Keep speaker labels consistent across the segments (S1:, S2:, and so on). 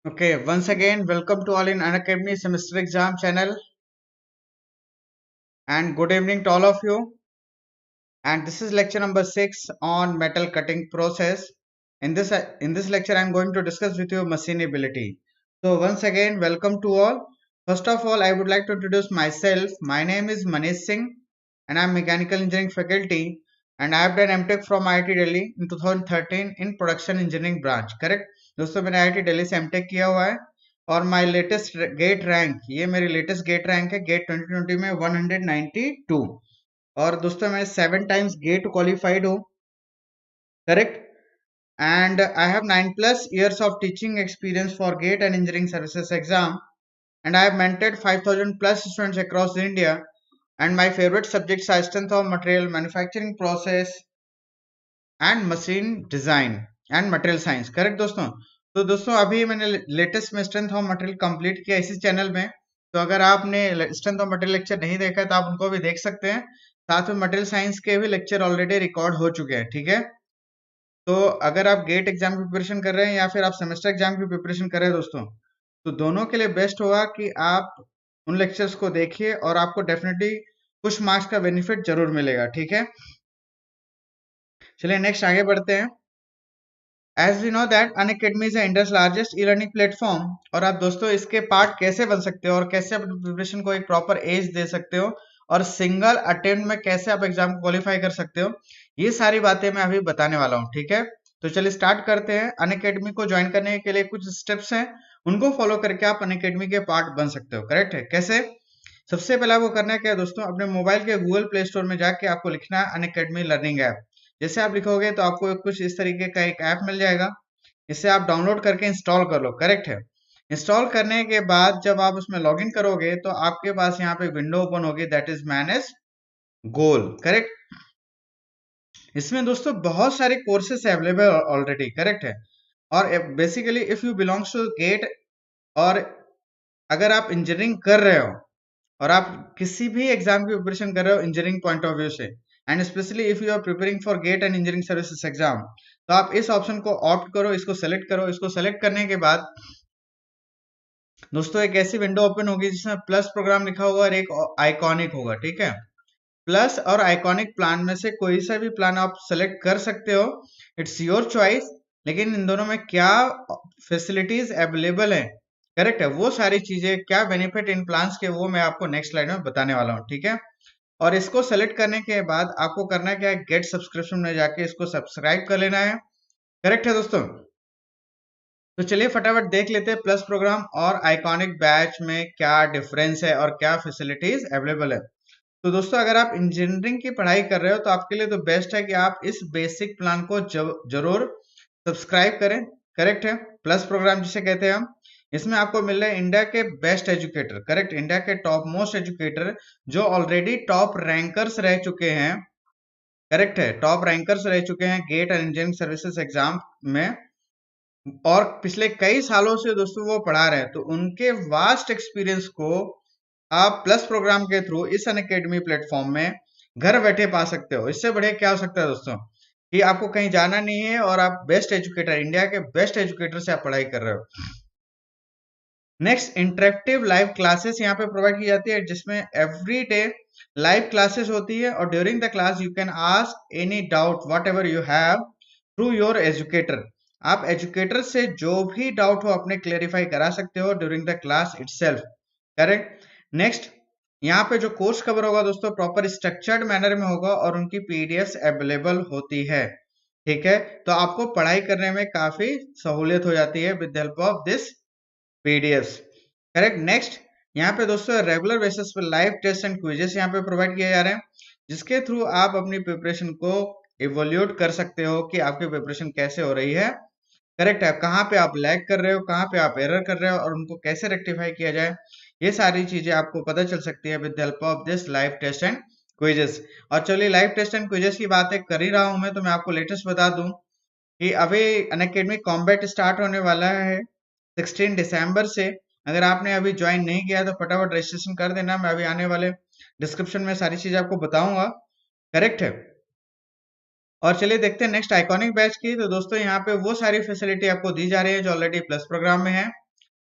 S1: Okay, once again, welcome to all in Unacademy Semester Exam channel, and good evening to all of you. And this is lecture number 6 on metal cutting process. In this lecture, I am going to discuss with you machinability. So once again, welcome to all. First of all, I would like to introduce myself. My name is Manish Singh, and I am mechanical engineering faculty. And I have done MTech from IIT Delhi in 2013 in production engineering branch. Correct? दोस्तों मैंने IIT Delhi से MTech किया हुआ है और my latest gate rank, ये मेरी latest gate rank है गेट 2020 में 192। और दोस्तों मैं 7 टाइम्स गेट क्वालिफाइड हूँ। Correct. And I have 9+ years of teaching experience for gate and engineering services exam, and I have mentored 5,000+ students across India, and my favorite subjects are strength of material, manufacturing process and machine design and material science. Correct दोस्तों। तो दोस्तों अभी मैंने latest में strength of material complete किया इसी channel में। तो अगर आपने स्ट्रेंथ ऑफ मटेरियल लेक्चर नहीं देखा है तो आप उनको भी देख सकते हैं। साथ में मटेरियल साइंस के भी लेक्चर ऑलरेडी रिकॉर्ड हो चुके हैं। ठीक है। तो अगर आप गेट एग्जाम की प्रिपरेशन कर रहे हैं या फिर आप सेमेस्टर एग्जाम की प्रिपरेशन कर रहे हैं दोस्तों, तो दोनों के लिए बेस्ट होगा कि आप उन लेक्चर्स को देखिए और आपको डेफिनेटली कुछ मार्क्स का बेनिफिट जरूर मिलेगा। ठीक है। चलिए नेक्स्ट आगे बढ़ते हैं। As we know that Unacademy is India's largest e learning platform. और आप दोस्तों इसके पार्ट कैसे बन सकते हो और कैसे अपनी प्रिपरेशन को एक प्रॉपर एज दे सकते हो और सिंगल अटेम्प्ट में कैसे आप एग्जाम को क्वालिफाई कर सकते हो, ये सारी बातें मैं अभी बताने वाला हूँ। ठीक है। तो चलिए स्टार्ट करते हैं। अनअकैडमी को ज्वाइन करने के लिए कुछ स्टेप्स हैं, उनको फॉलो करके आप अनअकैडमी के पार्ट बन सकते हो। करेक्ट है। कैसे? सबसे पहले आपको करना है क्या है दोस्तों, अपने मोबाइल के गूगल प्ले स्टोर में जाके आपको लिखना है अनअकैडमी लर्निंग ऐप। जैसे आप लिखोगे तो आपको कुछ इस तरीके का एक ऐप मिल जाएगा। इसे आप डाउनलोड करके इंस्टॉल कर लो। करेक्ट है। इंस्टॉल करने के बाद जब आप उसमें लॉगिन करोगे तो आपके पास यहाँ पे विंडो ओपन होगी, that is manage goal. Correct. इसमें दोस्तों बहुत सारे कोर्सेस अवेलेबल ऑलरेडी। करेक्ट है। और basically if you belongs to GATE, और अगर आप इंजीनियरिंग कर रहे हो और आप किसी भी एग्जाम की प्रिपरेशन कर रहे हो इंजीनियरिंग पॉइंट ऑफ व्यू से, and specially if you are preparing for GATE and engineering services exam, तो आप इस ऑप्शन को ऑप्ट करो, इसको सेलेक्ट करो। इसको सेलेक्ट करने के बाद दोस्तों एक ऐसी विंडो ओपन होगी जिसमें प्लस प्रोग्राम लिखा होगा और एक आइकॉनिक होगा। ठीक है। प्लस और आइकॉनिक प्लान में से कोई सा भी प्लान आप सेलेक्ट कर सकते हो, इट्स योर चॉइस। लेकिन इन दोनों में क्या फैसिलिटीज अवेलेबल है, करेक्ट है, वो सारी चीजें, क्या बेनिफिट इन प्लान्स के, वो मैं आपको नेक्स्ट स्लाइड में बताने वाला हूँ। ठीक है। और इसको सेलेक्ट करने के बाद आपको करना क्या है, गेट सब्सक्रिप्शन में जाके इसको सब्सक्राइब कर लेना है। करेक्ट है दोस्तों। तो चलिए फटाफट देख लेते हैं प्लस प्रोग्राम और आइकॉनिक बैच में क्या डिफरेंस है और क्या फैसिलिटीज अवेलेबल है। तो दोस्तों अगर आप इंजीनियरिंग की पढ़ाई कर रहे हो तो आपके लिए तो बेस्ट है कि आप इस बेसिक प्लान को जरूर सब्सक्राइब करें। करेक्ट है। प्लस प्रोग्राम जिसे कहते हैं हम, इसमें आपको मिल रहा है इंडिया के बेस्ट एजुकेटर। करेक्ट। इंडिया के टॉप मोस्ट एजुकेटर जो ऑलरेडी टॉप रैंकर्स रह चुके हैं। करेक्ट है। टॉप रैंकर्स रह चुके हैं GATE and engineering services exam में, और पिछले कई सालों से दोस्तों वो पढ़ा रहे हैं। तो उनके वास्ट एक्सपीरियंस को आप प्लस प्रोग्राम के थ्रू इस अनअकैडमी प्लेटफॉर्म में घर बैठे पा सकते हो। इससे बढ़िया क्या हो सकता है दोस्तों, कि आपको कहीं जाना नहीं है और आप बेस्ट एजुकेटर, इंडिया के बेस्ट एजुकेटर से आप पढ़ाई कर रहे हो। नेक्स्ट, इंटरेक्टिव लाइव क्लासेस यहाँ पे प्रोवाइड की जाती है, जिसमें एवरी डे लाइव क्लासेस होती है और during the class you can ask any doubt what ever you have through your educator. आप एजुकेटर से जो भी डाउट हो अपने क्लेरिफाई करा सकते हो during the class itself. Correct. Next, यहाँ पे जो कोर्स कवर होगा दोस्तों प्रॉपर स्ट्रक्चर्ड मैनर में होगा और उनकी पीडीएफ अवेलेबल होती है। ठीक है। तो आपको पढ़ाई करने में काफी सहूलियत हो जाती है with help of this PDF. Correct. Next, यहाँ पे दोस्तों रेगुलर बेसिस पे लाइव टेस्ट एंड क्विजेस यहाँ पे प्रोवाइड किए जा रहे हैं, जिसके थ्रू आप अपनी प्रिपरेशन को इवोल्यूट कर सकते हो कि आपकी प्रिपरेशन कैसे हो रही है। करेक्ट है। कहाँ पे आप लैग कर रहे हो, कहाँ पे आप एरर कर रहे हो और उनको कैसे रेक्टिफाई किया जाए, ये सारी चीजें आपको पता चल सकती है with help of this live test and quizzes. और चलिए लाइव टेस्ट एंड क्विजेस की बातें कर ही रहा हूं मैं, तो मैं आपको लेटेस्ट बता दूं कि अभी अनअकैडमी कॉम्बैट स्टार्ट होने वाला है 16 दिसंबर से। अगर आपने अभी ज्वाइन नहीं किया तो फटाफट रजिस्ट्रेशन कर देना, मैं अभी आने वाले डिस्क्रिप्शन में सारी चीज आपको बताऊंगा। करेक्ट है। और चलिए देखते हैं नेक्स्ट आइकॉनिक बैच की। तो दोस्तों यहाँ पे वो सारी फैसिलिटी आपको दी जा रही है जो ऑलरेडी प्लस प्रोग्राम में है।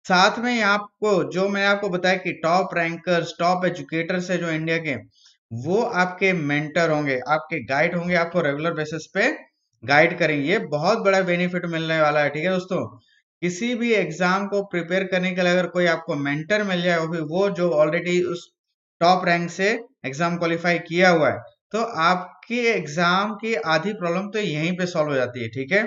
S1: साथ में यहाँ आपको जो मैंने आपको बताया कि टॉप रैंकर्स, टॉप एजुकेटर्स है जो इंडिया के, वो आपके मेंटर होंगे, आपके गाइड होंगे, आपको रेगुलर बेसिस पे गाइड करेंगे। ये बहुत बड़ा बेनिफिट मिलने वाला है, ठीक है दोस्तों। किसी भी एग्जाम को प्रिपेयर करने के लिए अगर कोई आपको मेंटर मिल जाए, वो जो ऑलरेडी उस टॉप रैंक से एग्जाम क्वालिफाई किया हुआ है, तो आपकी एग्जाम की आधी प्रॉब्लम तो यहीं पे सॉल्व हो जाती है, ठीक है।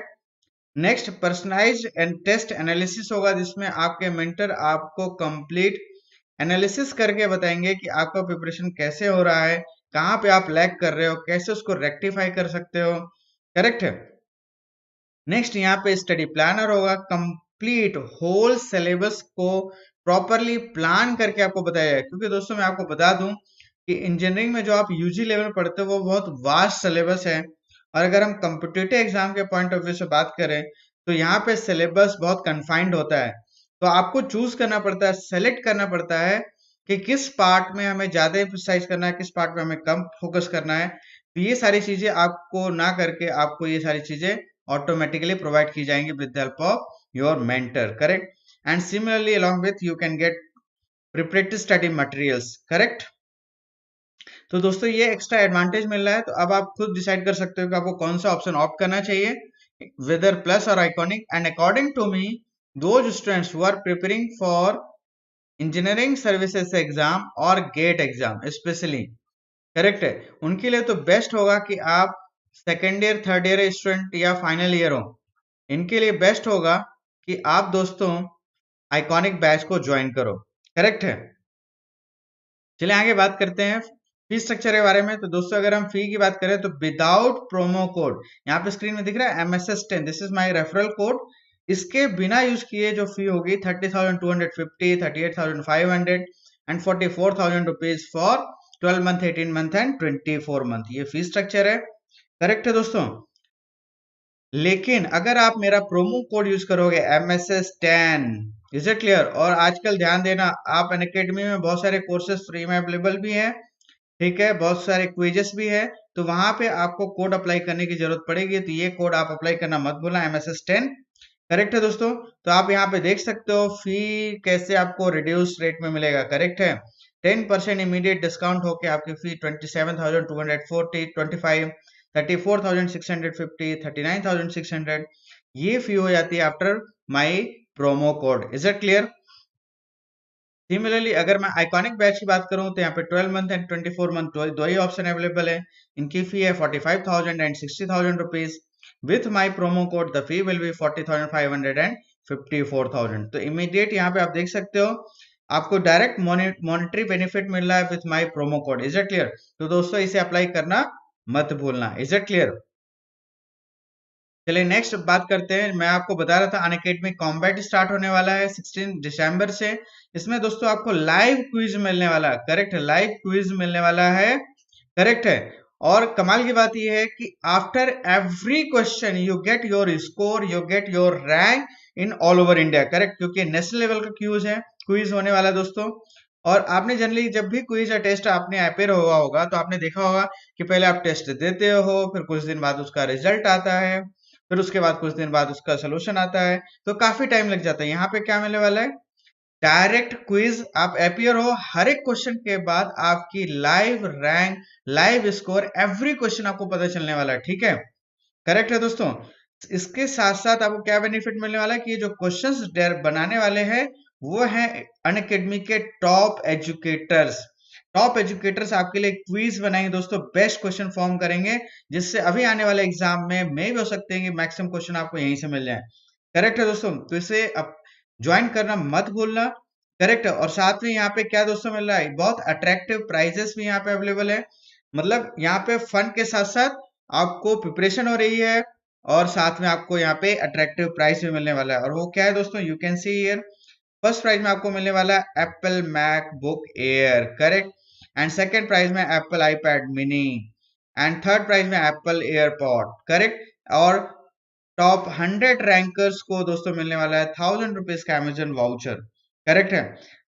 S1: Next personalised and test analysis होगा, जिसमें आपके मेंटर आपको कंप्लीट एनालिसिस करके बताएंगे कि आपका प्रिपरेशन कैसे हो रहा है, कहाँ पे आप लैग कर रहे हो, कैसे उसको रेक्टिफाई कर सकते हो, करेक्ट है। नेक्स्ट यहाँ पे स्टडी प्लानर होगा, कंप्लीट होल सिलेबस को प्रॉपरली प्लान करके आपको बताया जाए। क्योंकि दोस्तों मैं आपको बता दूं कि इंजीनियरिंग में जो आप यूजी लेवल पढ़ते हो वो बहुत वास्ट सिलेबस है, और अगर हम कॉम्पिटिटिव एग्जाम के पॉइंट ऑफ व्यू से बात करें तो यहाँ पे सिलेबस बहुत कन्फाइंड होता है। तो आपको चूज करना पड़ता है, सेलेक्ट करना पड़ता है कि किस पार्ट में हमें ज्यादा एम्फसाइज करना है, किस पार्ट में हमें कम फोकस करना है। तो ये सारी चीजें आपको ना करके आपको ये सारी चीजें automatically provide की जाएंगी with the help of your mentor, correct? And similarly along with you can get preparatory study materials, correct? तो दोस्तों ये एक्स्ट्रा एडवांटेज मिल रहा है, तो अब आप खुद डिसाइड कर सकते हो कि आपको कौन सा ऑप्शन ऑप्ट करना चाहिए, वेदर प्लस और iconic. And according to me those students who are preparing for engineering services exam और गेट एग्जाम स्पेशली, करेक्ट है, उनके लिए तो बेस्ट होगा कि आप second year third year student या फाइनल ईयर हो, इनके लिए बेस्ट होगा कि आप दोस्तों आइकॉनिक बैच को ज्वाइन करो, करेक्ट है। चलिए आगे बात करते हैं फी स्ट्रक्चर के बारे में। तो दोस्तों अगर हम फी की बात करें तो विदाउट प्रोमो कोड, यहाँ पे स्क्रीन में दिख रहा है MSS10, this is my referral code, इसके बिना यूज किए जो फी होगी 30,250, 38,500 and 44,000 rupees for 12 month, 18 month and 24 month, ये फी स्ट्रक्चर है, करेक्ट है दोस्तों। लेकिन अगर आप मेरा प्रोमो कोड यूज करोगे MSS10, इज इट क्लियर, और आजकल ध्यान देना आप अनअकैडमी में बहुत सारे कोर्सेज फ्री में अवेलेबल भी है, ठीक है, बहुत सारे क्विजेस भी है, तो वहां पे आपको कोड अप्लाई करने की जरूरत पड़ेगी, तो ये कोड आप अप्लाई करना मत भूलना, MSS10, करेक्ट है दोस्तों। तो आप यहाँ पे देख सकते हो फी कैसे आपको रिड्यूस रेट में मिलेगा, करेक्ट है। 10% इमीडिएट डिस्काउंट होके आपकी फी 27,240, 25, 34,650, 39,600, ये फी हो जाती है after my promo code, is it clear. Similarly अगर मैं आइकॉनिक बैच की बात करूं तो यहाँ पे 12 मंथ एंड 24 मंथ दो ही ऑप्शन अवेलेबल है, इनकी फी है 45,000 and 60,000 rupees, with my promo code the fee will be 40,500 and 54,000। तो इमीडिएट यहाँ पे आप देख सकते हो आपको डायरेक्ट मॉनेटरी बेनिफिट मिल रहा है with my promo code, is it clear. तो दोस्तों इसे अप्लाई करना मत भूलना, इज इट क्लियर। चलिए नेक्स्ट बात करते हैं, मैं आपको बता रहा था अनअकैडमी कॉम्बैट स्टार्ट होने वाला है 16 दिसंबर से। इसमें दोस्तों आपको लाइव क्विज मिलने वाला है, करेक्ट है, लाइव क्विज मिलने वाला है, करेक्ट है। और कमाल की बात यह है कि after every question you get your score, you get your rank in all over India, correct, क्योंकि नेशनल लेवल का क्विज होने वाला है दोस्तों। और आपने जनरली जब भी क्विज या टेस्ट आपने अपेयर हुआ होगा तो आपने देखा होगा कि पहले आप टेस्ट देते हो, फिर कुछ दिन बाद उसका रिजल्ट आता है, फिर उसके बाद कुछ दिन बाद उसका सोल्यूशन आता है, तो काफी टाइम लग जाता है। यहाँ पे क्या मिलने वाला है, डायरेक्ट क्विज, आप अपियर हो, हर एक क्वेश्चन के बाद आपकी live rank, live score, every question आपको पता चलने वाला है, ठीक है, करेक्ट है दोस्तों। इसके साथ साथ आपको क्या बेनिफिट मिलने वाला है कि ये जो क्वेश्चंस बनाने वाले हैं वो है अनअकैडमी के टॉप एजुकेटर्स, टॉप एजुकेटर्स आपके लिए क्विज बनाएंगे दोस्तों, बेस्ट क्वेश्चन फॉर्म करेंगे, जिससे अभी आने वाले एग्जाम में भी हो सकते हैं कि मैक्सिमम क्वेश्चन आपको यहीं से मिल जाए, करेक्ट है दोस्तों। तो इसे ज्वाइन करना मत भूलना, करेक्ट है। और साथ में यहाँ पे क्या दोस्तों मिल रहा है, बहुत अट्रैक्टिव प्राइजेस भी यहाँ पे अवेलेबल है, मतलब यहाँ पे फन के साथ साथ आपको प्रिपरेशन हो रही है, और साथ में आपको यहाँ पे अट्रैक्टिव प्राइस भी मिलने वाला है। और वो क्या है दोस्तों, you can see here, first prize में आपको मिलने वाला है Apple MacBook Air, correct, and second prize में Apple iPad mini, and third prize में एप्पल एयरपॉड, करेक्ट। और टॉप 100 रैंकर्स को दोस्तों मिलने वाला है 1,000 रुपीज का अमेजन वाउचर, करेक्ट है।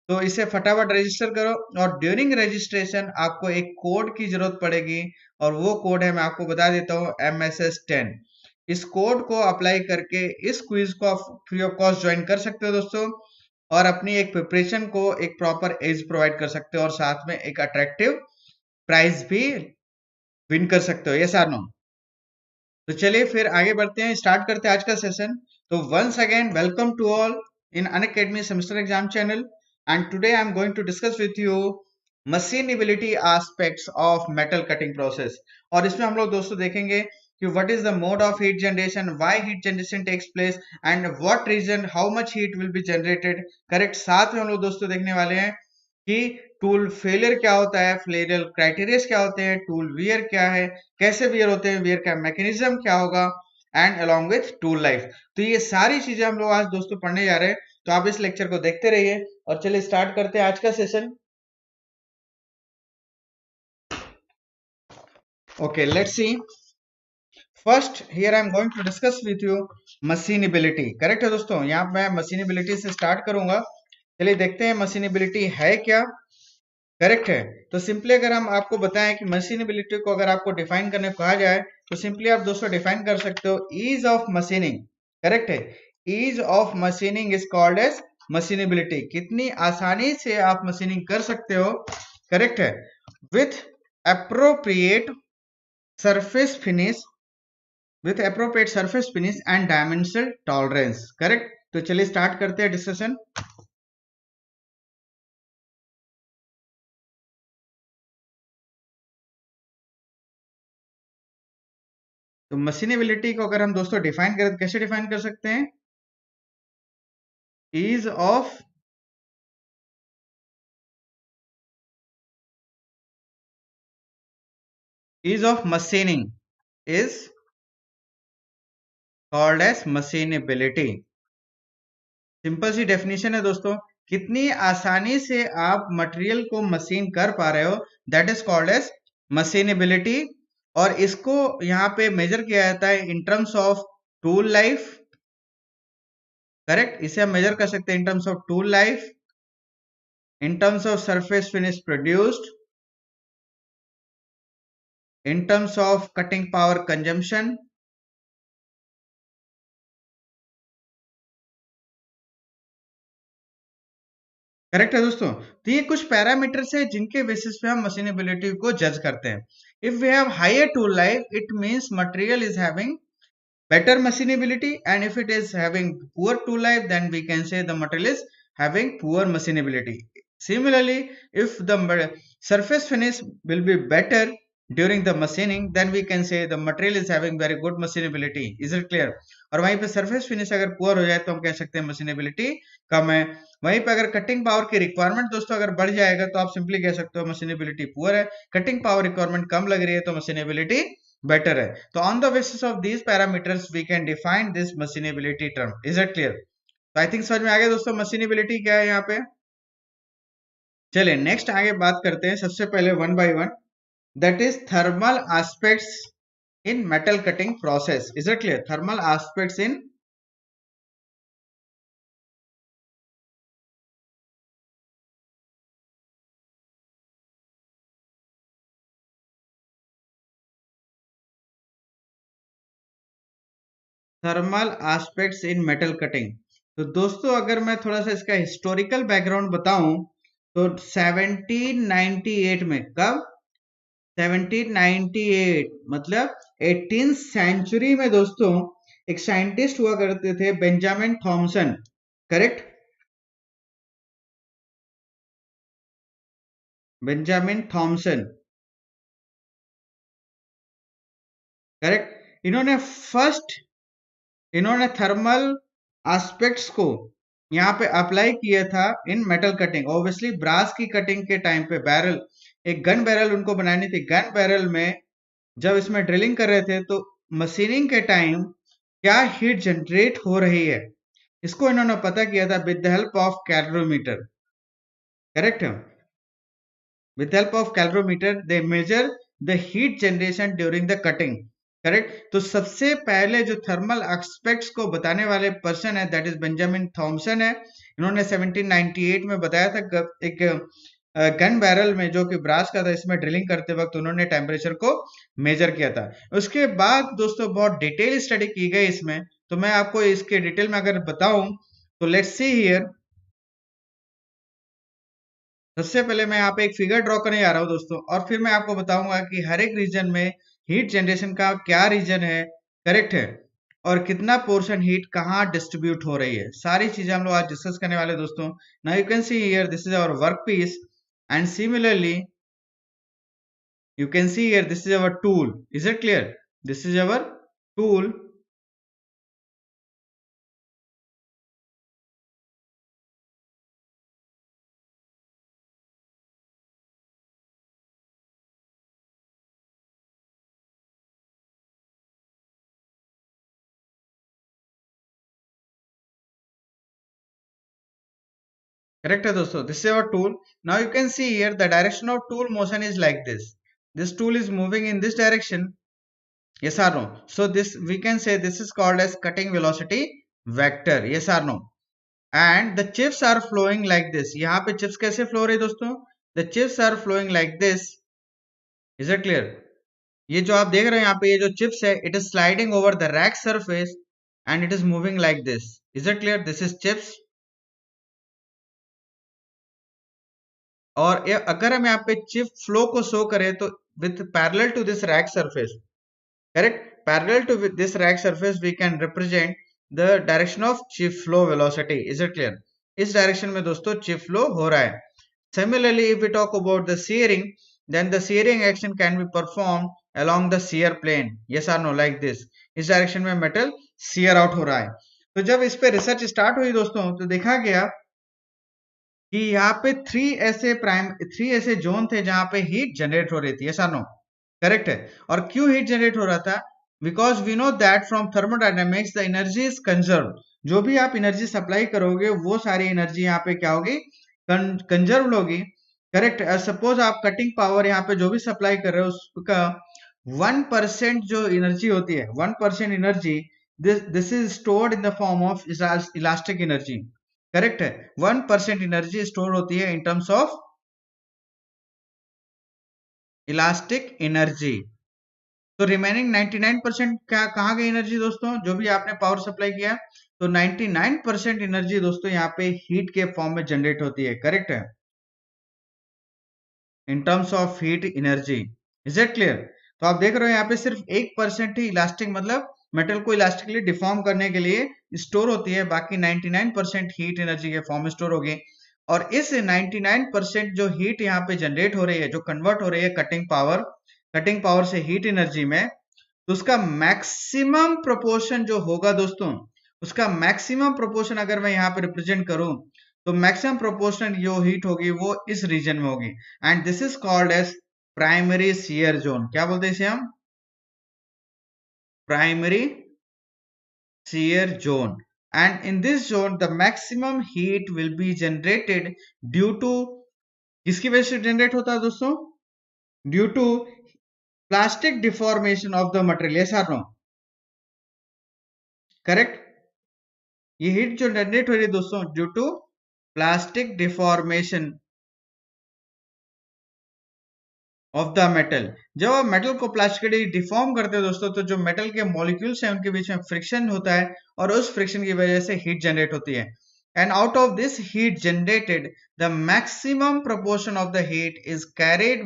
S1: तो इसे फटाफट रजिस्टर करो, और ड्यूरिंग रजिस्ट्रेशन आपको एक कोड की जरूरत पड़ेगी, और वो कोड है, मैं आपको बता देता हूँ, MSS10। इस कोड को अप्लाई करके इस क्विज को आप फ्री ऑफ कॉस्ट ज्वाइन कर सकते हो दोस्तों। और अपनी एक प्रिपरेशन को एक प्रॉपर एज प्रोवाइड कर सकते हो और साथ में एक अट्रैक्टिव प्राइस भी विन कर सकते हो। Yes or no? तो चलिए फिर आगे बढ़ते हैं, स्टार्ट करते हैं आज का सेशन। तो once again welcome to all in Unacademy semester exam channel, and today I am going to discuss with you machinability aspects of metal cutting process. और इसमें हम लोग दोस्तों देखेंगे कि what is the mode of heat generation, why heat generation takes place, and what region, how much heat will be generated. Correct. साथ में हम लोग दोस्तों देखने वाले हैं कि टूल फेलियर क्या होता है, फेलियर क्राइटेरिया क्या होते हैं, टूल वियर क्या है, कैसे वियर होते हैं, वियर का मैकेनिज्म क्या होगा, and along with tool life. तो ये सारी चीजें हम लोग आज दोस्तों पढ़ने जा रहे हैं, तो आप इस लेक्चर को देखते रहिए। और चलिए स्टार्ट करते हैं आज का session. Okay, let's see. First here I am going to discuss with you machinability. Correct है दोस्तों, यहाँ मैं मशीनेबिलिटी से स्टार्ट करूंगा। चलिए देखते हैं मशीनेबिलिटी है क्या। करेक्ट है। तो सिंपली अगर हम आपको बताएं कि मशीनेबिलिटी को अगर आपको डिफाइन करने को कहा जाए, तो सिंपली आप दोस्तों डिफाइन कर सकते हो ईज ऑफ मशीनिंग। करेक्ट है। Ease of machining is called as machinability. कितनी आसानी से आप मशीनिंग कर सकते हो। करेक्ट है। With appropriate surface finish, with appropriate surface finish and dimensional tolerance. Correct. तो चलिए स्टार्ट करते हैं डिस्कशन। तो मशीनेबिलिटी को अगर हम दोस्तों डिफाइन करें तो कैसे डिफाइन कर सकते हैं? ease of machining is called as machinability। Simple सी डेफिनेशन है दोस्तों, कितनी आसानी से आप मटेरियल को मशीन कर पा रहे हो, that is called as machinability. और इसको यहाँ पे मेजर किया जाता है in terms of tool life. Correct. इसे हम मेजर कर सकते हैं in terms of tool life, in terms of surface finish produced, in terms of cutting power consumption. Correct है दोस्तों। तो ये कुछ पैरामीटर्स है जिनके बेसिस पे हम मशीनेबिलिटी को जज करते हैं। If we have higher tool life, it means material is having better machinability, and if it is having poor tool life, then we can say the material is having poor machinability. Similarly, if the surface finish will be better during the machining, then we can say the material is having very good machinability. Is it clear? और वहीं पे surface finish अगर poor हो जाए तो हम कह सकते हैं मशीनेबिलिटी कम है। वहीं पे अगर कटिंग पावर की रिक्वायरमेंट दोस्तों अगर बढ़ जाएगा तो आप सिंपली कह सकते हो मशीनेबिलिटी पुअर है। कटिंग पावर रिक्वायरमेंट कम लग रही है तो मशीनेबिलिटी बेटर है। तो on the basis of these parameters we can define this machinability term. Is it clear? तो आई थिंक समझ में आ गया दोस्तों मशीनेबिलिटी क्या है यहाँ पे। चलिए नेक्स्ट आगे बात करते हैं, सबसे पहले one by one, that is thermal aspects in metal cutting process. Is it clear? Thermal aspects in thermal aspects in metal cutting. तो दोस्तों अगर मैं थोड़ा सा इसका हिस्टोरिकल बैकग्राउंड बताऊं, तो 1798 में, कब? 1798 मतलब 18th सेंचुरी में दोस्तों एक साइंटिस्ट हुआ करते थे, Benjamin Thomson. Correct. Benjamin Thomson. Correct. इन्होंने थर्मल एस्पेक्ट्स को यहाँ पे अप्लाई किया था in metal cutting. Obviously brass की कटिंग के टाइम पे बैरल, एक गन बैरल उनको बनानी थी। गन बैरल में जब इसमें ड्रिलिंग कर रहे थे तो मशीनिंग के टाइम क्या हीट जनरेट हो रही है, इसको इन्होंने पता किया था with the help of calorimeter. Correct. With help of calorimeter they measure the heat generation during the cutting. Correct. तो सबसे पहले जो थर्मल एस्पेक्ट्स को बताने वाले पर्सन है दैट इज बेंजामिन थॉमसन है। इन्होंने 1798 में बताया था एक गन बैरल में जो कि ब्रास का था, इसमें ड्रिलिंग करते वक्त उन्होंने टेम्परेचर को मेजर किया था। उसके बाद दोस्तों बहुत डिटेल स्टडी की गई इसमें, तो मैं आपको इसके डिटेल में अगर बताऊं तो लेट्स सी हियर। सबसे पहले मैं यहाँ पे एक फिगर ड्रॉ करने जा रहा हूँ दोस्तों, और फिर मैं आपको बताऊंगा कि हर एक रीजन में हीट जनरेशन का क्या रीजन है, करेक्ट है, और कितना पोर्शन हीट कहाँ डिस्ट्रीब्यूट हो रही है, सारी चीजें हम लोग आज डिस्कस करने वाले दोस्तों। Now you can see here this is our work piece, and similarly you can see here this is our tool. Is it clear? This is our tool. Correct है दोस्तों, this is our tool. Now you can see here the direction of tool motion is like this. This tool is moving in this direction. Yes or no? So this we can say this is called as cutting velocity vector. Yes or no? And the chips are flowing like this. यहाँ पे chips कैसे flow रही दोस्तों? The chips are flowing like this. Is it clear? ये जो आप देख रहे हैं यहाँ पे ये जो chips है, it is sliding over the rack surface and it is moving like this. Is it clear? This is chips. और अगर हम यहाँ पे चिप फ्लो को शो करें तो with parallel to this rack surface, correct, parallel to this rack surface we can represent the direction of chip flow velocity. Is it clear? इस डायरेक्शन में दोस्तों चिप फ्लो हो रहा है। Similarly if we talk about the shearing, then the shearing action can be performed along the shear plane. Yes or no? Like this. इस डायरेक्शन में मेटल shear आउट हो रहा है। तो जब इस पे रिसर्च स्टार्ट हुई दोस्तों तो देखा गया कि यहाँ पे थ्री ऐसे जोन थे जहां पे हीट जनरेट हो रही थी। ऐसा नो, करेक्ट है। और क्यों हीट जनरेट हो रहा था? Because we know that from thermodynamics the energy is conserve. जो भी आप एनर्जी सप्लाई करोगे वो सारी एनर्जी यहाँ पे क्या होगी? कंजर्व होगी, करेक्ट। सपोज आप कटिंग पावर यहाँ पे जो भी सप्लाई कर रहे हो उसका 1% जो एनर्जी होती है, 1% energy, this is stored in the form of elastic energy, correct है। 1% एनर्जी स्टोर होती है in terms of elastic energy. तो रिमेनिंग 99% क्या कहाँ गई एनर्जी दोस्तों? जो भी आपने पावर सप्लाई किया, तो 99% एनर्जी दोस्तों यहाँ पे हीट के फॉर्म में जनरेट होती है, करेक्ट है, in terms of heat energy. Is it clear? तो आप देख रहे हो यहाँ पे सिर्फ 1% ही इलास्टिक, मतलब मेटल को इलास्टिकली डिफॉर्म करने के लिए स्टोर होती है, बाकी 99% हीट एनर्जी के फॉर्म में स्टोर होगी। और इस 99% जो हीट यहाँ पे जनरेट हो रही है, जो कन्वर्ट हो रही है कटिंग पावर से हीट एनर्जी में, तो उसका मैक्सिमम प्रोपोर्शन जो होगा दोस्तों, उसका मैक्सिमम प्रोपोर्शन अगर मैं यहाँ पे रिप्रेजेंट करूं तो मैक्सिमम प्रोपोर्शन जो हीट होगी वो इस रीजन में होगी, and this is called as primary shear zone. क्या बोलते हैं इसे हम? Primary shear zone. And in this zone the maximum heat will be generated due to, किसकी वजह से जनरेट होता है दोस्तों? Due to plastic deformation of the material. Yes और नो? करेक्ट। ये हीट जो जनरेट हो रही है दोस्तों due to plastic deformation of the metal. जब आप मेटल को प्लास्टिकली डिफॉर्म करते हो दोस्तों, तो जो मेटल के मॉलिक्यूल्स हैं उनके बीच में फ्रिक्शन होता है, और उस फ्रिक्शन की वजह से हीट जनरेट होती है। And out of this heat generated the maximum proportion of the heat is carried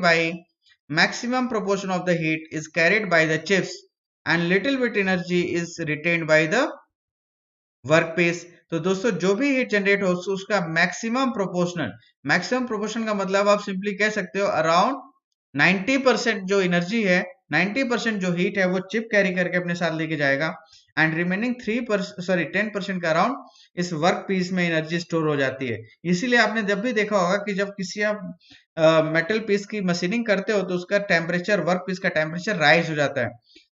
S1: by the chips, and little bit energy is retained by the work piece. तो दोस्तों जो भी हीट जनरेट हो उसका maximum proportion का मतलब आप simply कह सकते हो अराउंड 90% जो एनर्जी है, 90% जो हीट है वो चिप कैरी करके अपने साथ लेके जाएगा, एंड रिमेनिंग 10% का अराउंड इस वर्क पीस में एनर्जी स्टोर हो जाती है। इसीलिए आपने जब भी देखा होगा कि जब किसी आप मेटल पीस की मशीनिंग करते हो तो उसका टेम्परेचर, वर्क पीस का टेम्परेचर राइज हो जाता है,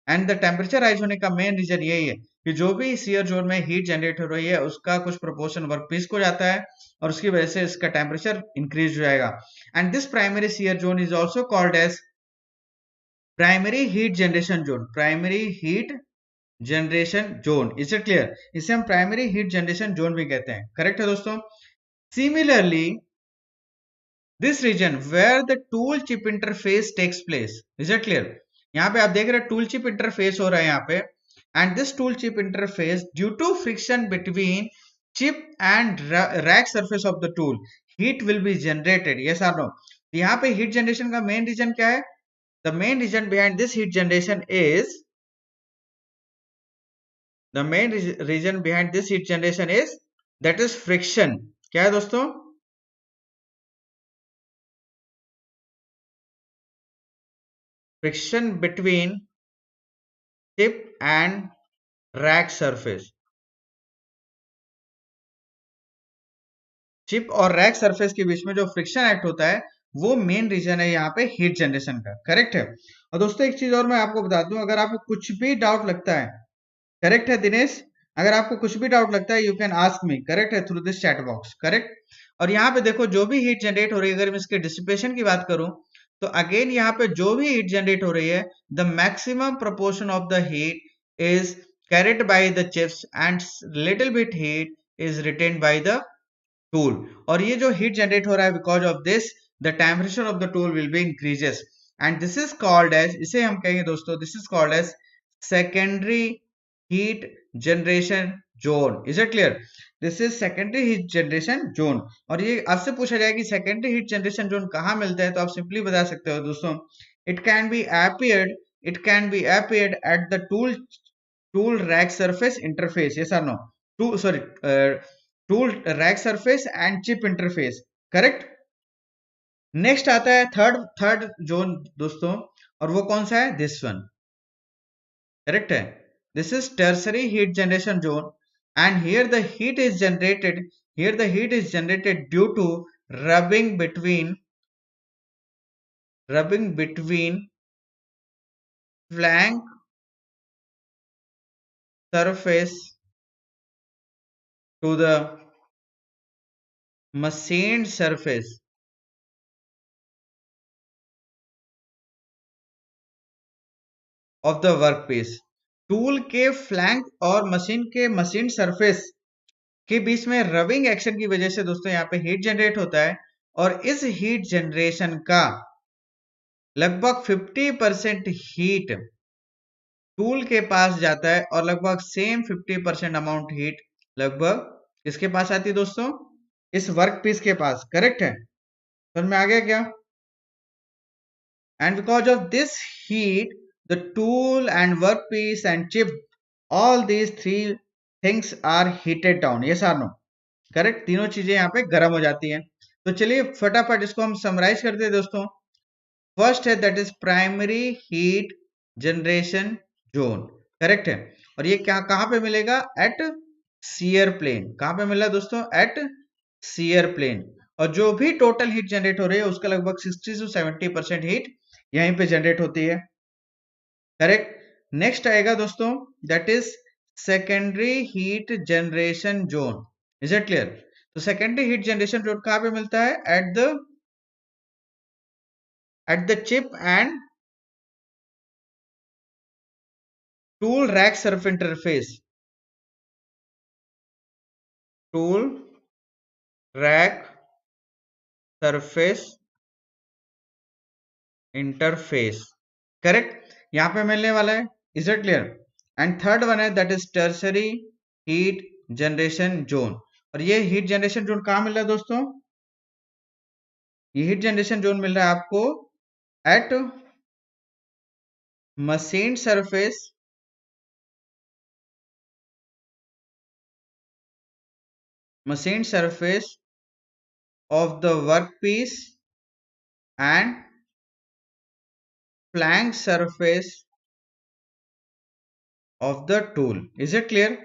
S1: एंड द टेम्परेचर राइज होने का मेन रीजन यही है कि जो भी शियर जोन में हीट जनरेट हो रही है उसका कुछ प्रोपोर्शन वर्क पीस को जाता है, और उसकी वजह से इसका टेम्परेचर इंक्रीज हो जाएगा। And this primary shear zone is also called as primary heat generation zone. Primary heat generation zone, is it clear? इसे हम प्राइमरी हीट जनरेशन जोन भी कहते हैं, करेक्ट है दोस्तों। Similarly this region where the tool chip interface takes place, is it clear? यहाँ पे आप देख रहे हैं टूल चिप इंटरफेस हो रहा है यहाँ पे, and this tool chip interface due to friction between chip and rack surface of the tool, heat will be generated, yes और नो? यहाँ पे हीट जनरेशन का मेन रीजन क्या है? The main reason behind this heat generation is the main reason behind this heat generation is that is friction. क्या है दोस्तों? friction between chip and rack surface. Chip और rack surface के बीच में जो फ्रिक्शन एक्ट होता है वो मेन रीजन है यहाँ पे हीट जनरेशन का, करेक्ट है? और दोस्तों एक चीज और मैं आपको बता दूं, अगर आपको कुछ भी डाउट लगता है, करेक्ट है दिनेश? अगर आपको कुछ भी डाउट लगता है you can ask me, correct है, through this chat box, correct? और यहाँ पे देखो जो भी हीट जनरेट हो रही है, अगर मैं इसके डिसिपेशन की बात करूं तो अगेन यहाँ पे जो भी हीट जनरेट हो रही है, the maximum proportion of the heat is carried by the chips and little bit heat is retained by the tool. और ये जो हीट जनरेट हो रहा है because of this the temperature of the tool will be increases and this is called as, इसे हम कहेंगे दोस्तों, this is called as secondary heat generation zone. Is it clear? This is secondary heat generation zone. और ये आपसे पूछा जाए कि सेकेंडरी हीट जनरेशन जोन कहाँ मिलता है, तो आप सिंपली बता सकते हो दोस्तों, it can B appeared, it can be appeared at the tool rack surface interface, yes or no? Tool rack surface and chip interface, correct? Next आता है थर्ड जोन दोस्तों, और वो कौन सा है? दिस वन, करेक्ट है? This is tertiary heat generation zone and here the heat is generated due to rubbing between flank surface to the machined surface of the workpiece. Tool के flank और machine surface के बीच में rubbing action की वजह से दोस्तों यहाँ पे हीट जनरेट होता है, और इस हीट जनरेशन का लगभग 50% हीट टूल के पास जाता है और लगभग सेम 50% अमाउंट हीट लगभग किसके पास आती है दोस्तों? इस वर्क पीस के पास, करेक्ट है? समझ में आ गया क्या? and because of this heat the tool and workpiece and chip, all these three things are heated down, yes or no? Correct, तीनों चीजें यहाँ पे गर्म हो जाती हैं। तो चलिए फटाफट इसको हम समराइज करते हैं दोस्तों। फर्स्ट है that is primary heat generation zone, correct है? और ये क्या कहाँ पे मिलेगा? At shear plane. कहाँ पे मिला दोस्तों? At shear plane. और जो भी टोटल हीट जनरेट हो रही है उसका लगभग 60 से 70% हीट यहीं पे जनरेट होती है, करेक्ट? नेक्स्ट आएगा दोस्तों that is secondary heat generation zone. Is it clear? तो सेकेंडरी हीट जनरेशन जोन कहाँ पे मिलता है? At the chip and tool rake surf interface. Tool rake surface interface, correct? यहां पे मिलने वाला है। Is it clear? And third one है that is tertiary heat generation zone. और ये हीट जनरेशन जोन कहां मिल रहा है दोस्तों? ये हीट जनरेशन जोन मिल रहा है आपको at machine surface of the workpiece and flank surface of the tool. Is it clear?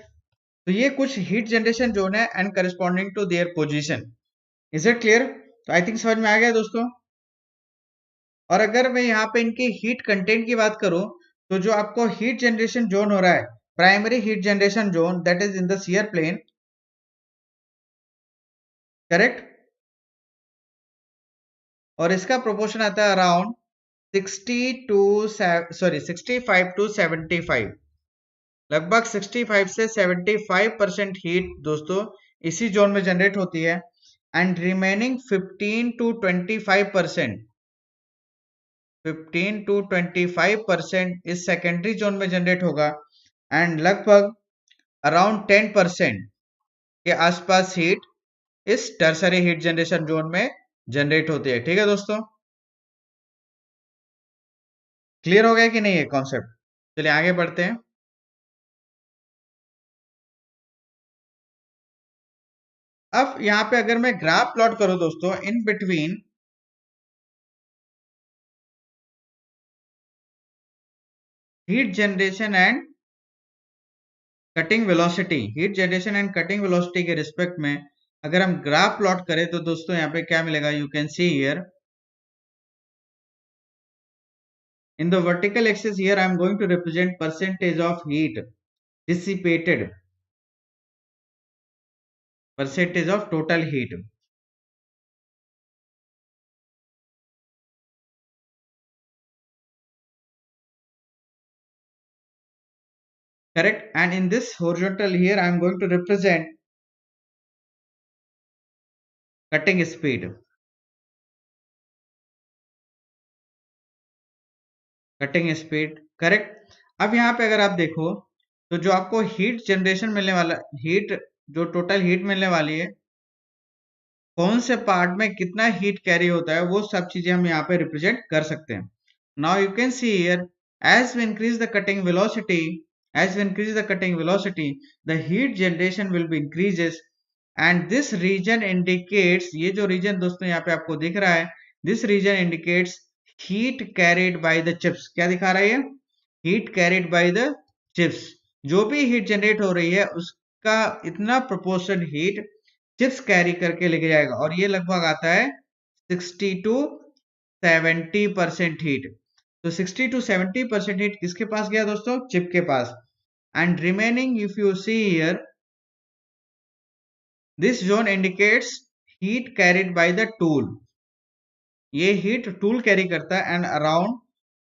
S1: तो ये कुछ हीट जनरेशन जोन है and corresponding to their position. Is it clear? तो आई थिंक समझ में आ गया दोस्तों। और अगर मैं यहाँ पे इनकी हीट कंटेंट की बात करूं तो जो आपको हीट जनरेशन जोन हो रहा है, primary heat generation zone, that is in the shear plane, correct? और इसका प्रोपोर्शन आता है अराउंड 65 टू 75, लगभग 65 से 75% हीट दोस्तों इसी जोन में जनरेट होती है एंड रिमेनिंग 15 टू 25% इस सेकेंडरी जोन में जनरेट होगा एंड लगभग अराउंड 10% के आसपास हीट इस टर्सरी हीट जनरेशन जोन में जनरेट होती है। ठीक है दोस्तों, क्लियर हो गया कि नहीं ये कॉन्सेप्ट? चलिए आगे बढ़ते हैं। अब यहाँ पे अगर मैं ग्राफ प्लॉट करूं दोस्तों, in between heat generation and cutting velocity, heat generation and cutting velocity के रिस्पेक्ट में अगर हम ग्राफ प्लॉट करें तो दोस्तों यहाँ पे क्या मिलेगा, you can see here in the vertical axis here I am going to represent percentage of heat dissipated, percentage of total heat, correct? And in this horizontal here I am going to represent cutting speed, cutting speed, correct. अब यहाँ पे अगर आप देखो तो जो आपको heat generation मिलने वाला, हीट जो टोटल हीट मिलने वाली है, कौन से पार्ट में कितना हीट कैरी होता है, वो सब चीजें हम यहाँ पे रिप्रेजेंट कर सकते हैं। Now you can see here as we increase the cutting velocity, as we increase the cutting velocity, the heat generation will be increases and this region indicates, ये जो region दोस्तों यहाँ पे आपको दिख रहा है, this region indicates heat carried by the chips। क्या दिखा रहा है ये? heat carried by the chips। जो भी हीट जनरेट हो रही है उसका इतना प्रोपोर्शन हीट चिप्स कैरी करके लेके जाएगा, और ये लगभग आता है 60 टू 70% हीट। तो 60 टू 70% हीट किसके पास गया दोस्तों? चिप के पास। And remaining if you see here, this zone indicates heat carried by the tool. ये हीट टूल कैरी करता है एंड अराउंड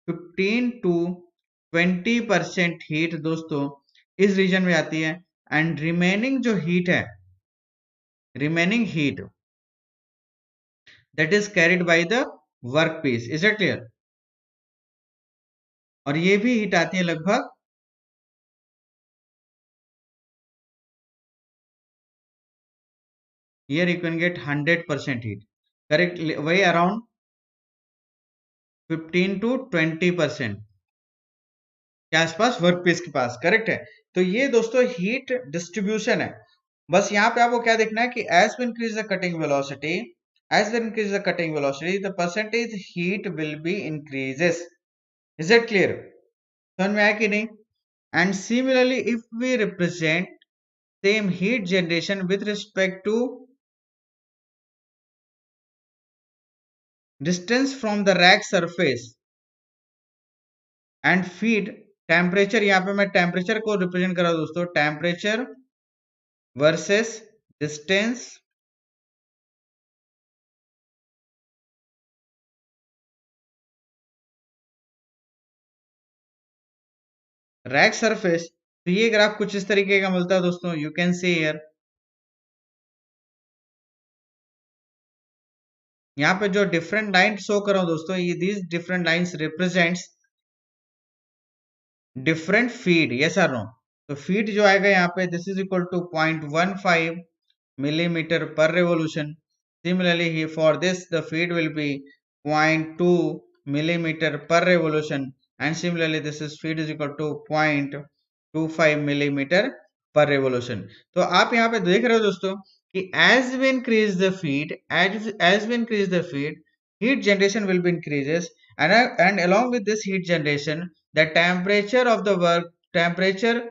S1: 15 टू 20% हीट दोस्तों इस रीजन में आती है। एंड रिमेनिंग जो हीट है, remaining heat that is carried by the workpiece। is it clear? और ये भी हीट आती है लगभग, here you can get 100% heat, correct? वही अराउंड 15 टू 20% के आसपास वर्क पीस के पास, करेक्ट है। तो ये दोस्तों हीट डिस्ट्रीब्यूशन है। बस यहाँ पे आपको क्या देखना है कि as we increase the cutting velocity, as we increase the cutting velocity the percentage heat will be increases. Is it clear? समझ में आया कि नहीं? And similarly if we represent same heat generation with respect to distance from the rack surface and feed temperature, यहाँ पे मैं temperature को represent कर रहा हूं दोस्तों, temperature versus distance rack surface. तो ये ग्राफ कुछ इस तरीके का मिलता है दोस्तों, यू कैन सी हियर। यहाँ पे जो डिफरेंट लाइन शो कर रहा हूं दोस्तों, ये these different lines represents different feed, yes और नो? तो फीड जो आएगा यहाँ पे, this is equal to 0.15 millimeter per revolution। Similarly, here for this the feed will be 0.2 millimeter per revolution, and similarly this is feed is equal to 0.25 millimeter per revolution। तो आप यहाँ पे देख रहे हो दोस्तों कि as we increase the feed, as we increase the feed, heat generation will be increases, and along with this heat generation, the temperature of the work, temperature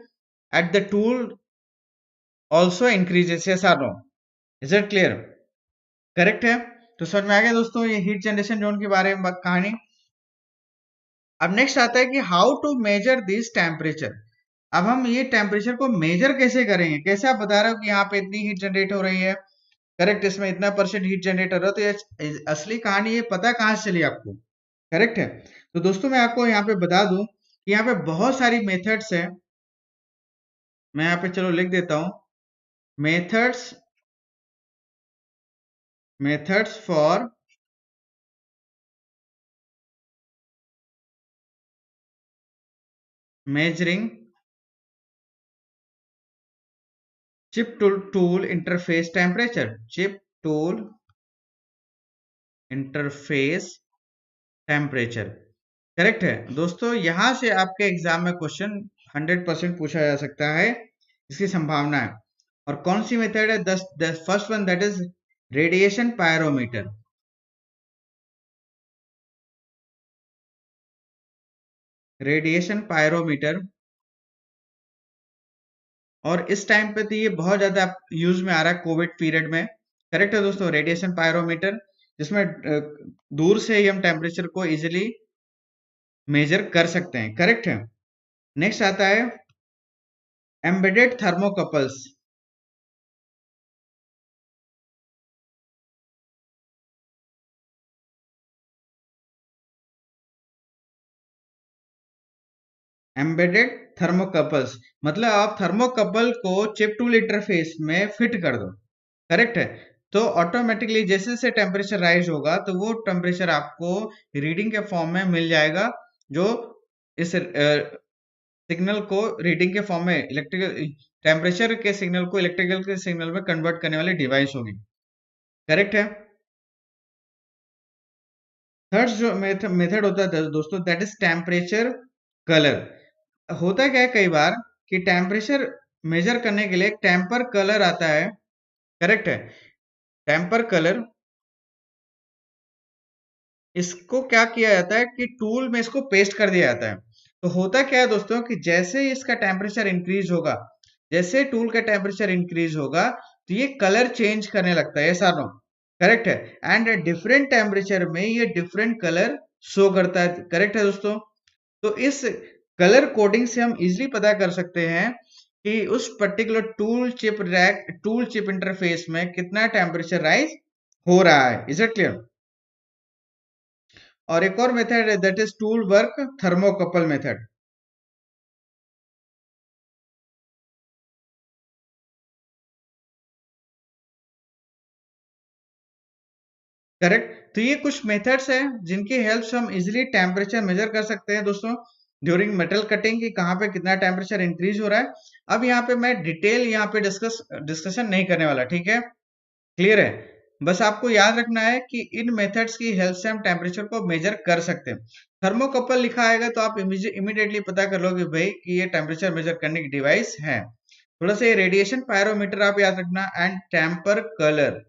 S1: at the tool also increases, yes or no? Is it क्लियर? Correct है। तो समझ में आ गया दोस्तों ये heat generation zone के बारे में कहानी। अब नेक्स्ट आता है कि how to measure this temperature. अब हम ये टेम्परेचर को मेजर कैसे करेंगे? कैसे आप बता रहे हो कि यहाँ पे इतनी हीट जनरेट हो रही है, करेक्ट, इसमें इतना परसेंट हीट जनरेट हो रहा है, तो ये असली कहानी ये पता कहाँ से चली आपको? करेक्ट है। तो दोस्तों मैं आपको यहाँ पे बता दूं कि यहाँ पे बहुत सारी मेथड्स है। मैं यहाँ पे चलो लिख देता हूं, methods, methods for measuring chip tool interface temperature, chip tool interface temperature, correct है दोस्तों। यहां से आपके एग्जाम में क्वेश्चन 100% पूछा जा सकता है, इसकी संभावना है। और कौन सी मेथड है? The first one that is radiation pyrometer, radiation pyrometer. और इस टाइम पे तो ये बहुत ज्यादा यूज में आ रहा है कोविड पीरियड में, करेक्ट है दोस्तों। रेडिएशन पायरोमीटर जिसमें दूर से ही हम टेम्परेचर को इजिली मेजर कर सकते हैं, करेक्ट है। नेक्स्ट आता है एम्बेडेड थर्मोकपल्स, एम्बेडेड थर्मोकपल्स मतलब आप थर्मोकपल को चिप टूल इंटरफेस में फिट कर दो, करेक्ट है। तो ऑटोमेटिकली जैसे जैसे टेम्परेचर राइज होगा तो वो टेम्परेचर आपको रीडिंग के फॉर्म में मिल जाएगा, जो इस सिग्नल को रीडिंग के फॉर्म में इलेक्ट्रिकल टेम्परेचर के सिग्नल को इलेक्ट्रिकल के सिग्नल में कन्वर्ट करने वाली डिवाइस होगी, करेक्ट है। थर्ड जो मेथड होता है दोस्तों दैट इज टेम्परेचर कलर। होता क्या है कई बार कि टेम्परेचर मेजर करने के लिए एक टेम्पर कलर आता है, करेक्ट है। टेम्पर कलर, इसको क्या किया जाता है कि टूल में इसको पेस्ट कर दिया जाता है। तो होता क्या है दोस्तों कि जैसे ही इसका टेम्परेचर इंक्रीज होगा, जैसे टूल का टेम्परेचर इंक्रीज होगा तो ये कलर चेंज करने लगता है, ऐसा नो, करेक्ट है। एंड डिफरेंट टेम्परेचर में ये डिफरेंट कलर शो करता है, करेक्ट है दोस्तों। तो इस कलर कोडिंग से हम इजिली पता कर सकते हैं कि उस पर्टिकुलर टूल चिप इंटरफेस में कितना टेम्परेचर राइज हो रहा है। Is it clear? और एक और मेथड है that is tool work thermocouple method, correct. तो ये कुछ मेथड्स हैं जिनकी हेल्प से हम इजिली टेम्परेचर मेजर कर सकते हैं दोस्तों ड्यूरिंग मेटल कटिंग की कहाँ पे कितना टेम्परेचर इंक्रीज हो रहा है। अब यहाँ पे मैं डिटेल यहाँ पे डिस्कशन नहीं करने वाला, ठीक है, क्लियर है। बस आपको याद रखना है कि इन मेथड्स की हेल्प से हम टेम्परेचर को मेजर कर सकते हैं। थर्मोकपल लिखा आएगा तो आप इमीडिएटली पता कर लो कि भाई कि ये टेम्परेचर मेजर करने की डिवाइस है। थोड़ा सा ये रेडिएशन पायरोमीटर आप याद रखना, एंड टेम्पर कलर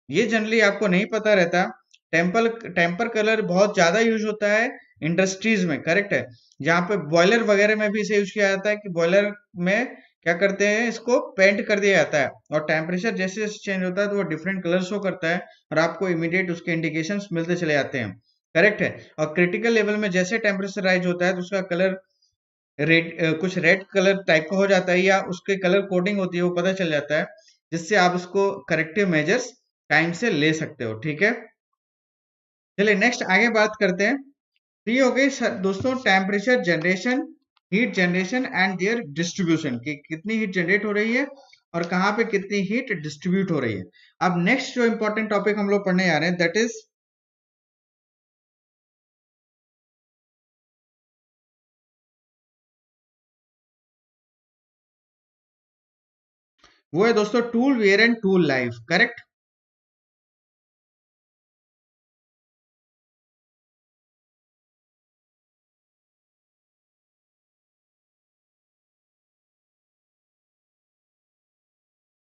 S1: ये जनरली आपको नहीं पता रहता। टेम्पर कलर बहुत ज्यादा यूज होता है इंडस्ट्रीज में, करेक्ट है। जहाँ पे बॉयलर वगैरह में भी इसे यूज किया जाता है कि बॉयलर में क्या करते हैं, इसको पेंट कर दिया जाता है और टेम्परेचर जैसे जैसे चेंज होता है तो वो डिफरेंट कलर शो करता है और आपको इमीडिएट उसके इंडिकेशंस मिलते चले जाते हैं, करेक्ट है। और क्रिटिकल लेवल में जैसे टेम्परेचर राइज होता है तो उसका कलर रेड, कुछ रेड कलर टाइप का हो जाता है या उसके कलर कोडिंग होती है वो पता चल जाता है, जिससे आप उसको करेक्टिव मेजर्स टाइम से ले सकते हो, ठीक है। चलिए नेक्स्ट आगे बात करते हैं। तो ये हो गई दोस्तों temperature generation, heat generation and there distribution की कितनी हीट जनरेट हो रही है और कहाँ पे कितनी हीट डिस्ट्रीब्यूट हो रही है। अब नेक्स्ट जो इंपॉर्टेंट टॉपिक हम लोग पढ़ने जा रहे हैं दैट इज वो है दोस्तों tool wear and tool life, correct.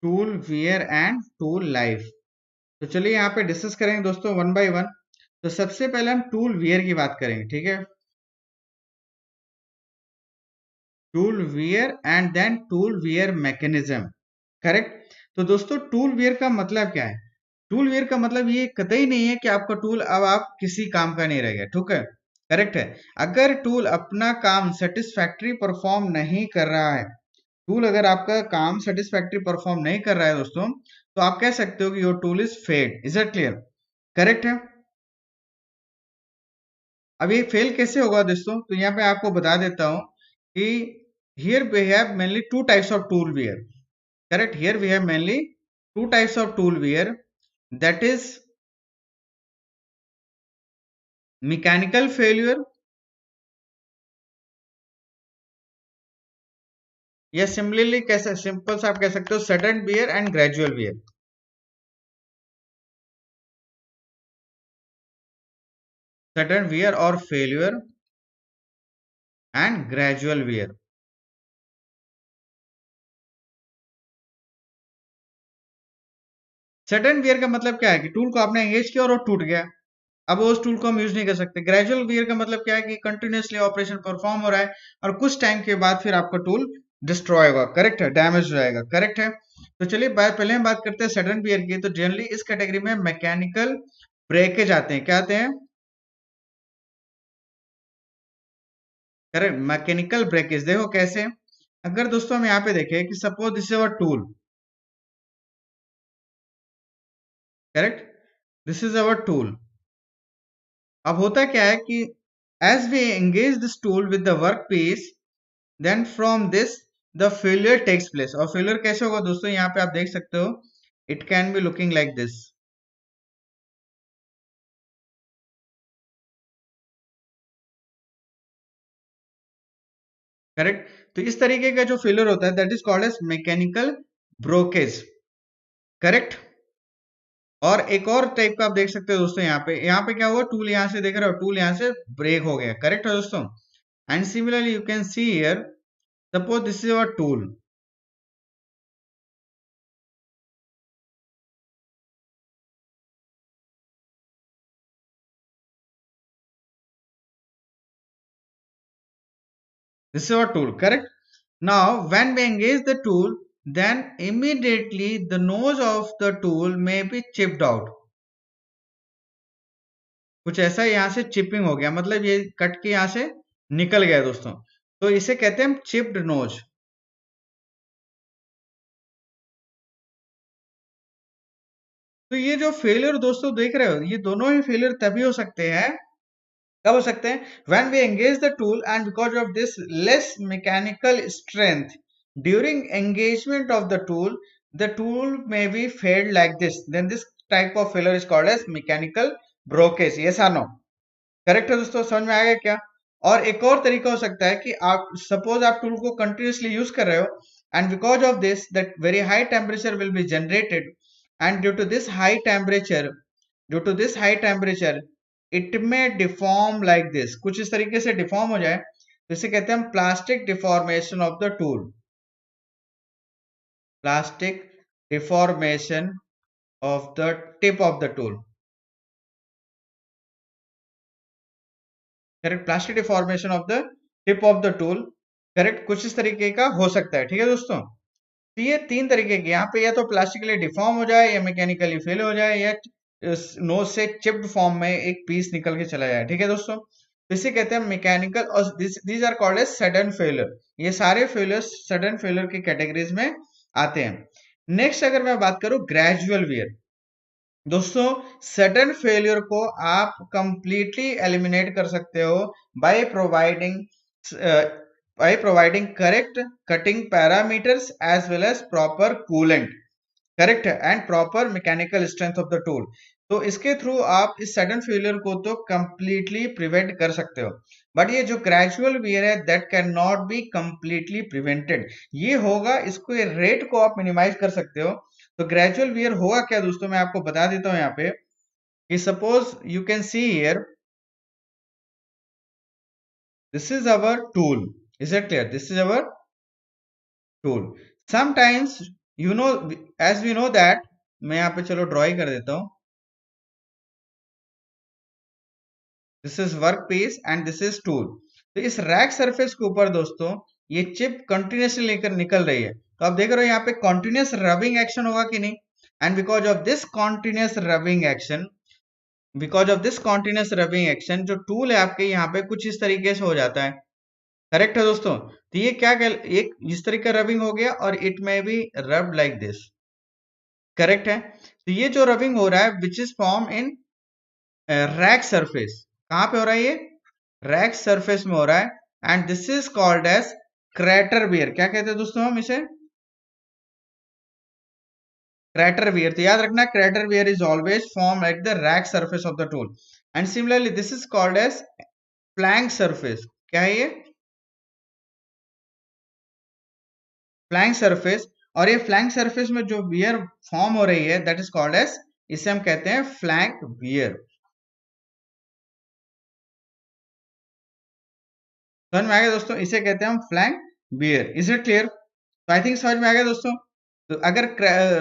S1: Tool wear and tool life, तो चलिए यहाँ पे डिस्कस करेंगे दोस्तों वन बाय वन। तो सबसे पहले हम टूल वियर की बात करेंगे, ठीक है। Tool wear and then tool wear mechanism, correct. तो दोस्तों टूल वियर का मतलब क्या है? टूल वियर का मतलब ये कतई नहीं है कि आपका टूल अब आप किसी काम का नहीं रह गया, ठीक है, करेक्ट है। अगर टूल अपना काम सेटिस्फैक्ट्री परफॉर्म नहीं कर रहा है, टूल अगर आपका काम सेटिस्फैक्ट्री परफॉर्म नहीं कर रहा है दोस्तों, तो आप कह सकते हो कि your tool is fed. Is it क्लियर? करेक्ट है। अब ये फेल कैसे होगा दोस्तों? तो यहाँ पे आपको बता देता हूं कि here we have mainly two types of tool wear, correct. Here we have mainly two types of tool wear that is mechanical failure या सिमिलरली कैसे सिंपल से आप कह सकते हो sudden wear and gradual wear. Sudden wear और failure and gradual wear. Sudden wear का मतलब क्या है कि टूल को आपने एंगेज किया और वो टूट गया, अब वो उस टूल को हम यूज नहीं कर सकते। ग्रेजुअल वियर का मतलब क्या है कि कंटिन्यूअसली ऑपरेशन परफॉर्म हो रहा है और कुछ टाइम के बाद फिर आपका टूल डिस्ट्रॉय होगा, करेक्ट है, डैमेज हो जाएगा, करेक्ट है। तो चलिए पहले हम बात करते हैं सडन वियर की। तो जनरली इस कैटेगरी में मैकेनिकल ब्रेकेज आते हैं, क्या आते हैं, करेक्ट, मैकेनिकल ब्रेकेज। देखो कैसे, अगर दोस्तों हम यहाँ पे देखें कि suppose this is our tool, correct, this is our tool. अब होता क्या है कि as we engage this tool with the work piece, then from this the failure takes place. और फेलियर कैसे होगा दोस्तों, यहाँ पे आप देख सकते हो, it can be looking like this, correct. तो इस तरीके का जो फेलियर होता है that is called as mechanical breakage, correct. और एक और टाइप का आप देख सकते हो दोस्तों, यहाँ पे क्या हुआ, टूल यहाँ से देख रहे हो, टूल यहाँ से ब्रेक हो गया, करेक्ट है दोस्तों। And similarly you can see here, suppose this is our tool, this is our tool, correct. Now when we engage the tool, then immediately the nose of the tool may be chipped out। कुछ ऐसा यहाँ से chipping हो गया, मतलब ये cut के यहाँ से निकल गया दोस्तों, तो इसे कहते हैं हम चिप्ड नोज। तो ये जो फेलियर दोस्तों देख रहे हो, ये दोनों ही फेलियर तभी हो सकते हैं, कब हो सकते हैं, when we engage the tool and because of this less mechanical strength during engagement of the tool may be failed like this, then this type of failure is called as mechanical brokerage. yes or no, correct है दोस्तों, समझ में आएगा क्या। और एक और तरीका हो सकता है कि आप सपोज आप टूल को कंटिन्यूसली यूज कर रहे हो and because of this that very high temperature will be generated and due to this high temperature it may deform like this, कुछ इस तरीके से डिफॉर्म हो जाए, तो इसे कहते हैं हम plastic deformation of the tool, plastic deformation of the tip of the tool, correct, plastic deformation of the tip of the tool, correct, कुछ इस तरीके का हो सकता है, ठीक है दोस्तों। तो ये तीन तरीके के, यहाँ पे या तो प्लास्टिकली डिफॉर्म हो जाए या मैकेनिकली फेल हो जाए या नोज से चिप्ड फॉर्म में एक पीस निकल के चला जाए, ठीक है दोस्तों। तो इसे कहते हैं मैकेनिकल, और these are called as sudden failure. ये सारे फेलियर सडन फेलियर की कैटेगरीज में आते हैं। नेक्स्ट अगर मैं बात करूं ग्रेजुअल वियर, दोस्तों सडन फेलियर को आप कंप्लीटली एलिमिनेट कर सकते हो by providing correct cutting parameters as well as proper coolant, correct and proper mechanical strength of the tool. तो इसके थ्रू आप इस सडन फेलियर को तो कंप्लीटली प्रिवेंट कर सकते हो, बट ये जो ग्रेजुअल वियर है that can not be completely prevented. ये होगा, इसको ये रेट को आप मिनिमाइज कर सकते हो। तो ग्रेजुअल वियर होगा क्या दोस्तों, मैं आपको बता देता हूं यहाँ पे कि suppose you can see here, this is our tool, is it clear, this is our tool. Sometimes you know, as we know that, मैं यहाँ पे चलो ड्रॉइंग कर देता हूं, this is work piece and this is tool. तो इस rack surface के ऊपर दोस्तों ये चिप कंटिन्यूसली लेकर निकल रही है, तो आप देख रहे हो यहाँ पे कंटिन्यूस रबिंग एक्शन होगा कि नहीं, and because of this continuous rubbing action, जो टूल है आपके यहाँ पे कुछ इस तरीके से हो जाता है, करेक्ट है दोस्तों। तो ये क्या एक इस तरीके का रबिंग हो गया और इट में भी रब लाइक दिस, करेक्ट है। तो ये जो रबिंग हो रहा है which is form in rack surface, कहां पे हो रहा है ये, रैक सरफेस में हो रहा है, and this is called as crater wear. क्या कहते हैं दोस्तों हम इसे, क्रैटर वियर। तो याद रखना crater wear is always form at the rake surface of the tool, and similarly this is called as flank surface. क्या है ये, फ्लैंक सरफेस, और ये फ्लैंक सरफेस में जो वियर फॉर्म हो रही है दैट इज कॉल्ड एज, इसे हम कहते हैं फ्लैंक वियर। समझ में आ गया दोस्तों, इसे कहते हैं हम flank wear. Is it clear? तो आई थिंक समझ में आ गया दोस्तों। तो अगर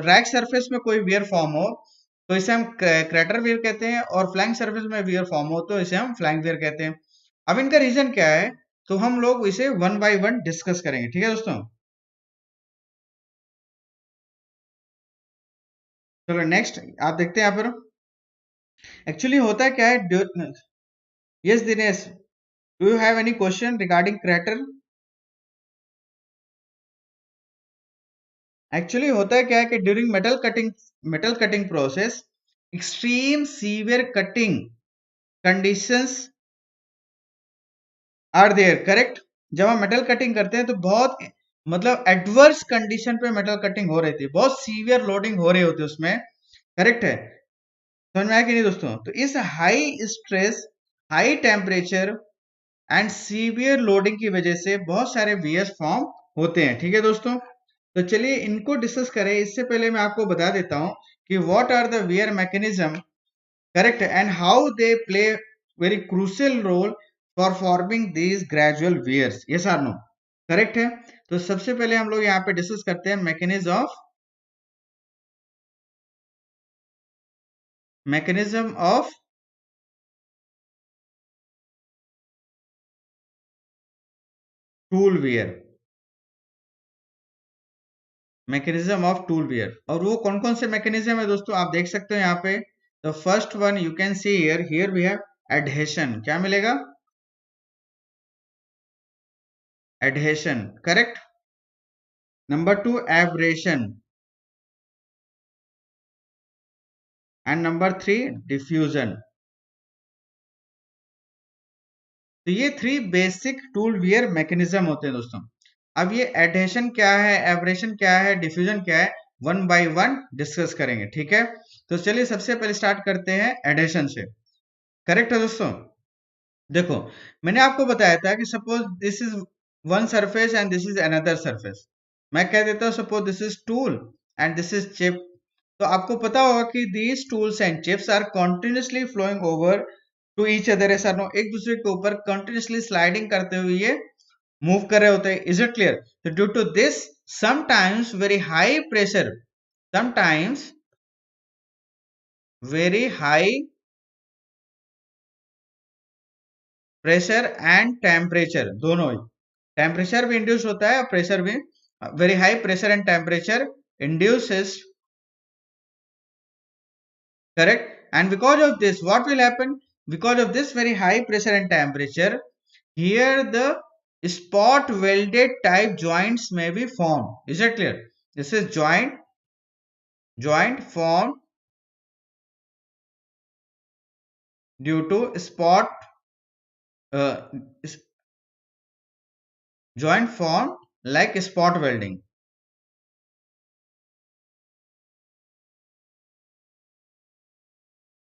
S1: रैक सरफेस में कोई वियर फॉर्म हो तो इसे हम क्रैटर वियर कहते हैं, और फ्लैंक सरफेस में वियर फॉर्म हो तो इसे हम फ्लैंक वियर कहते हैं। अब इनका रीजन क्या है, तो हम लोग इसे वन बाय वन डिस्कस करेंगे, ठीक है दोस्तों। चलो नेक्स्ट आप देखते हैं यहाँ पर एक्चुअली होता क्या है। Yes Dinesh, do you have any question regarding crater? Actually होता क्या है कि during metal cutting process extreme severe cutting conditions are there, correct. जब हम मेटल कटिंग करते हैं तो बहुत मतलब एडवर्स कंडीशन पे मेटल कटिंग हो रही थी, बहुत सीवियर लोडिंग हो रही होती है उसमें, करेक्ट है। समझ में आया कि नहीं दोस्तों? तो इस high stress, high temperature and severe loading की वजह से बहुत सारे वियर्स फॉर्म होते हैं, ठीक है दोस्तों। तो चलिए इनको डिस्कस करें। इससे पहले मैं आपको बता देता हूं कि what are the wear mechanism, correct, and how they play very crucial role for forming these gradual wears, yes or no, correct है। तो सबसे पहले हम लोग यहाँ पे डिस्कस करते हैं mechanism of tool wear, mechanism of tool wear. और वो कौन कौन से मैकेनिज्म है दोस्तों, आप देख सकते हो यहाँ पे। The first one you can see here, here we have adhesion, क्या मिलेगा? Adhesion, correct. Number two abrasion, and number three diffusion. तो ये three basic tool wear mechanism होते हैं दोस्तों। अब ये एडहेशन क्या है, एब्रेशन क्या है, डिफ्यूजन क्या है, वन बाय वन डिस्कस करेंगे, ठीक है। तो चलिए सबसे पहले स्टार्ट करते हैं एडहेशन से, करेक्ट है दोस्तों। देखो मैंने आपको बताया था कि suppose this is one surface and this is another surface. मैं कह देता हूँ suppose this is tool and this is chip. तो आपको पता होगा कि these tools and chips are continuously flowing over to each other, ऐसा नो, एक दूसरे के ऊपर कंटिन्यूअसली स्लाइडिंग करते हुए ये मूव कर रहे होते हैं। Is it clear? तो due to this sometimes very high pressure, sometimes very high pressure and temperature, दोनों ही, टेम्परेचर भी इंड्यूस होता है और प्रेशर भी, very high pressure and temperature induces, correct, and because of this what will happen, because of this very high pressure and temperature, here the spot welded type joints may be formed. Is it clear? This is joint formed due to spot uh, joint formed like spot welding.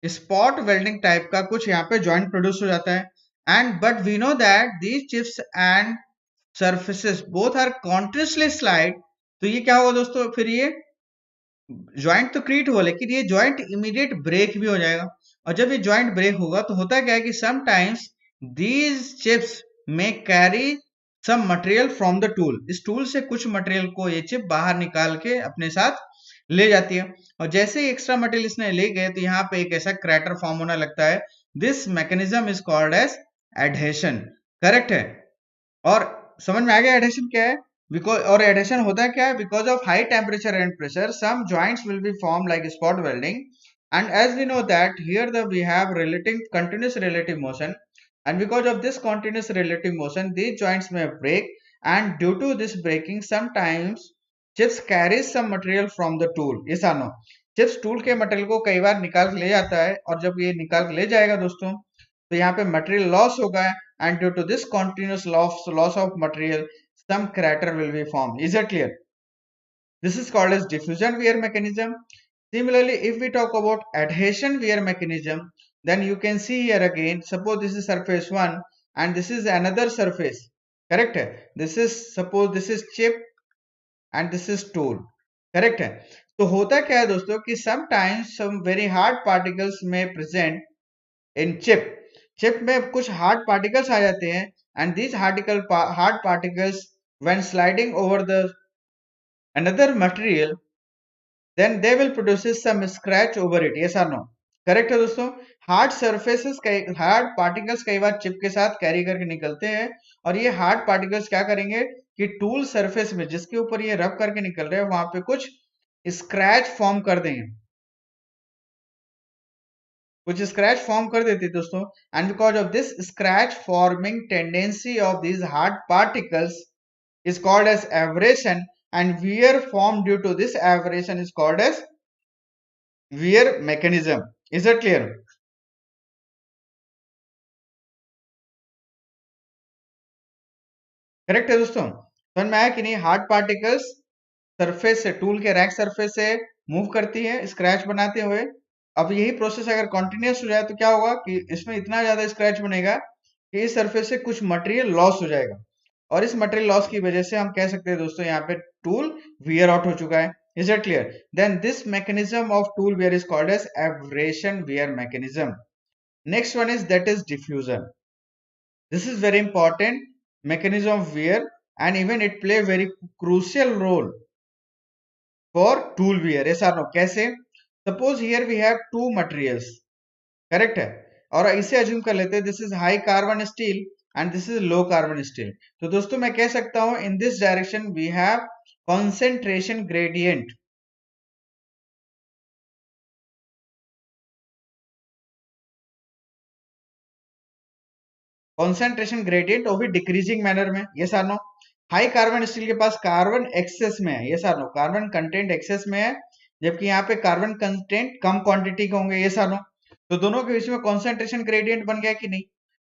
S1: Spot welding type का कुछ यहाँ पे joint produce हो जाता है। And but we know that these chips and surfaces both are continuously slide. तो ये क्या होगा दोस्तों, फिर ये ज्वाइंट तो क्रिएट हुआ लेकिन ये ज्वाइंट इमीडिएट ब्रेक भी हो जाएगा। और जब ये ज्वाइंट ब्रेक होगा तो होता क्या है कि sometimes these chips may carry some material from the tool, इस टूल से कुछ मटेरियल को ये चिप बाहर निकाल के अपने साथ ले जाती है। और जैसे ही एक्स्ट्रा मटेरियल इसने ले गए तो यहाँ पे एक ऐसा क्रैटर फॉर्म होने लगता है। This mechanism is called as adhesion, correct है। और समझ में आ गया एडहेशन क्या है? बिकॉज, और एडहेशन होता है क्या है, because of high temperature and pressure some joints will be form like spot welding, and as we know that here we have relative continuous relative motion, and because of this continuous relative motion these joints may break, and due to this breaking sometimes chips carries some material from the tool, yes or no? Chips tool के material को कई बार निकाल के ले जाता है, और जब ये निकाल के ले जाएगा दोस्तों तो यहाँ पे मटेरियल लॉस होगा, and due to this continuous loss of material some crater will be formed. Is it clear? This is called as diffusion wear mechanism. Similarly, if we talk about adhesion wear mechanism, then you can see here again, suppose this is surface 1 and this is another surface, correct? This is, suppose this is chip and this is tool, correct है। तो होता क्या है दोस्तों कि sometimes some very hard particles may present in chip, chip में कुछ hard particles आ जाते हैं and these hard particles when sliding over the another material then they will produce some scratch over it, yes और no, correct है दोस्तों। Hard surfaces, hard particles कई बार chip के साथ कैरी करके निकलते हैं और ये हार्ड पार्टिकल्स क्या करेंगे कि टूल सरफेस में जिसके ऊपर ये रब करके निकल रहे हैं वहां पे कुछ स्क्रैच फॉर्म कर देंगे, कुछ स्क्रैच फॉर्म कर देती है दोस्तों। And because of this scratch forming tendency of these hard particles is called as aberration, and wear formed due to this aberration is called as wear mechanism. Is that clear? Correct है दोस्तों, समझ में आया कि नहीं? Hard particles surface से, tool के rack surface से मूव करती है स्क्रैच बनाते हुए। अब यही प्रोसेस अगर कंटिन्यूस हो जाए तो क्या होगा कि इसमें इतना ज्यादा स्क्रैच बनेगा कि इस सरफेस से कुछ मटेरियल लॉस हो जाएगा, और इस मटेरियल लॉस की वजह से हम कह सकते हैं दोस्तों यहाँ पे टूल वियर आउट हो चुका है। Is it clear? Then this mechanism of tool wear is called as abrasion wear mechanism. Next one is that is diffusion. This is very important mechanism of wear, and even it play very crucial role for tool wear. Yes or no? कैसे? Suppose here we have two materials, correct है? और इसे assume कर लेते हैं this is high carbon steel and this is low carbon steel. तो दोस्तों मैं कह सकता हूँ in this direction we have concentration gradient. Concentration gradient वो भी डिक्रीजिंग मैनर में, ये सार नो। हाई कार्बन स्टील के पास कार्बन एक्सेस में है, ये सार नो, कार्बन कंटेंट एक्सेस में है, जबकि यहाँ पे कार्बन कंटेंट कम क्वांटिटी के होंगे, ये सार नो। तो दोनों के बीच में कॉन्सेंट्रेशन ग्रेडियंट बन गया कि नहीं?